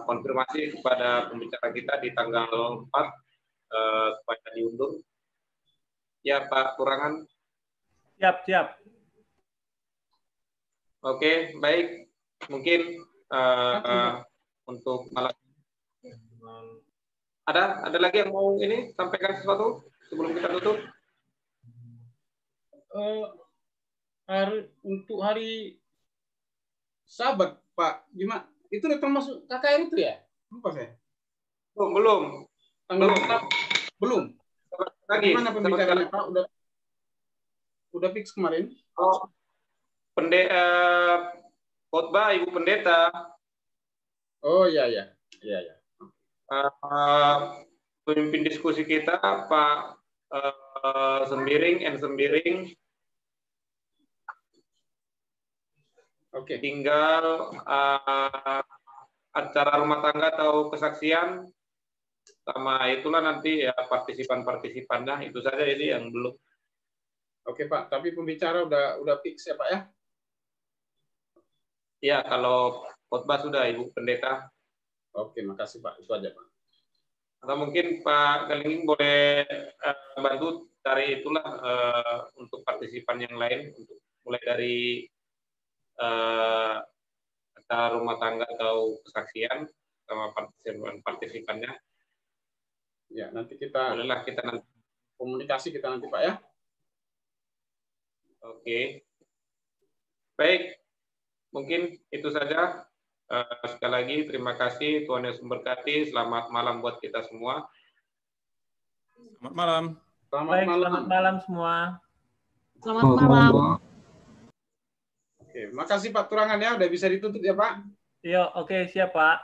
konfirmasi kepada pembicara kita di tanggal 4 supaya diundur. Ya Pak Turangan. Siap. Oke, baik. Mungkin untuk malam ada lagi yang mau ini sampaikan sesuatu sebelum kita tutup? Untuk hari Sabat Pak Juma itu udah termasuk KKR itu ya? Lupa saya. Belum. Belum. Lagi. Gimana pembicaraannya Pak? Udah fix kemarin? Oh, khotbah Ibu Pendeta. Oh iya. Pemimpin diskusi kita Pak Sembiring Oke. Tinggal acara rumah tangga atau kesaksian, sama itulah nanti ya partisipan-partisipannya, itu saja ini yang belum. Oke Pak, tapi pembicara udah fix ya Pak ya? Ya, kalau khotbah sudah Ibu Pendeta. Oke, makasih Pak, itu aja Pak. Atau mungkin Pak Galinging boleh bantu cari itulah untuk partisipan yang lain, untuk mulai dari acara rumah tangga atau kesaksian sama partisipannya. Ya, nanti kita bolehlah kita nanti komunikasi kita nanti Pak ya. Oke. Baik, mungkin itu saja. Sekali lagi terima kasih, Tuhan Yesus memberkati. Selamat malam buat kita semua. Selamat malam. Selamat malam semua. Selamat malam. Oke, makasih Pak Turangan ya, udah bisa ditutup ya Pak. Iya, oke, siap Pak.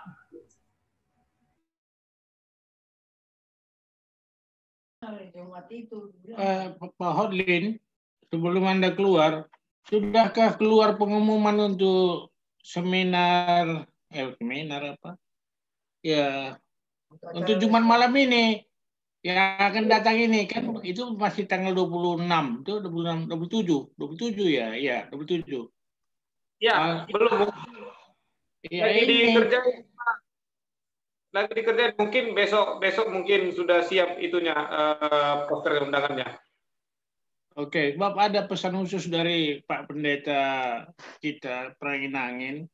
Pak Hodlin, sebelum Anda keluar, sudahkah keluar pengumuman untuk seminar apa? Ya, untuk Jumat malam ini yang akan datang ini kan itu masih tanggal 26, itu 26, 27 ya, iya 27. Ya, belum. Ya, lagi dikerjain, mungkin besok mungkin sudah siap itunya poster undangannya. Oke, Bapak ada pesan khusus dari Pak Pendeta kita Pranginangin.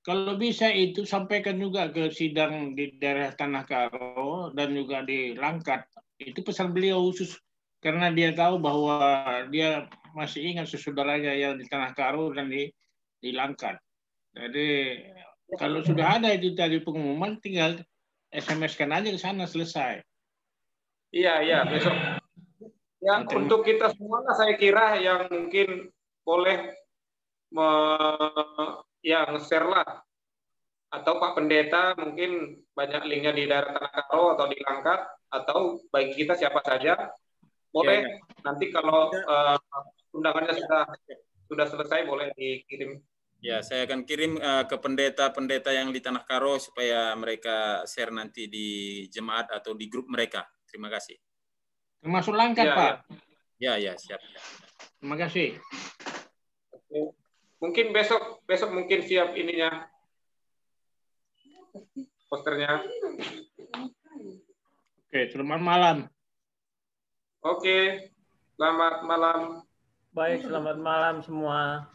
Kalau bisa itu sampaikan juga ke sidang di daerah Tanah Karo dan juga di Langkat. Itu pesan beliau khusus karena dia tahu bahwa dia masih ingat saudaranya yang di Tanah Karo dan di Langkat. Jadi kalau sudah ada itu tadi pengumuman, tinggal SMS-kan aja ke sana, selesai. Iya, besok. Ya, untuk kita semua saya kira yang mungkin boleh nge-share lah. Atau Pak Pendeta mungkin banyak linknya di daerah Tanah Karo atau di Langkat, atau bagi kita siapa saja boleh. Ya. Nanti kalau undangannya sudah selesai boleh dikirim. Ya, saya akan kirim ke pendeta-pendeta yang di Tanah Karo supaya mereka share nanti di jemaat atau di grup mereka. Terima kasih. Termasuk Langkat, ya, Pak. Ya, siap. Terima kasih. Mungkin besok mungkin siap ininya. Posternya. Oke, selamat malam. Oke, selamat malam. Baik, selamat malam semua.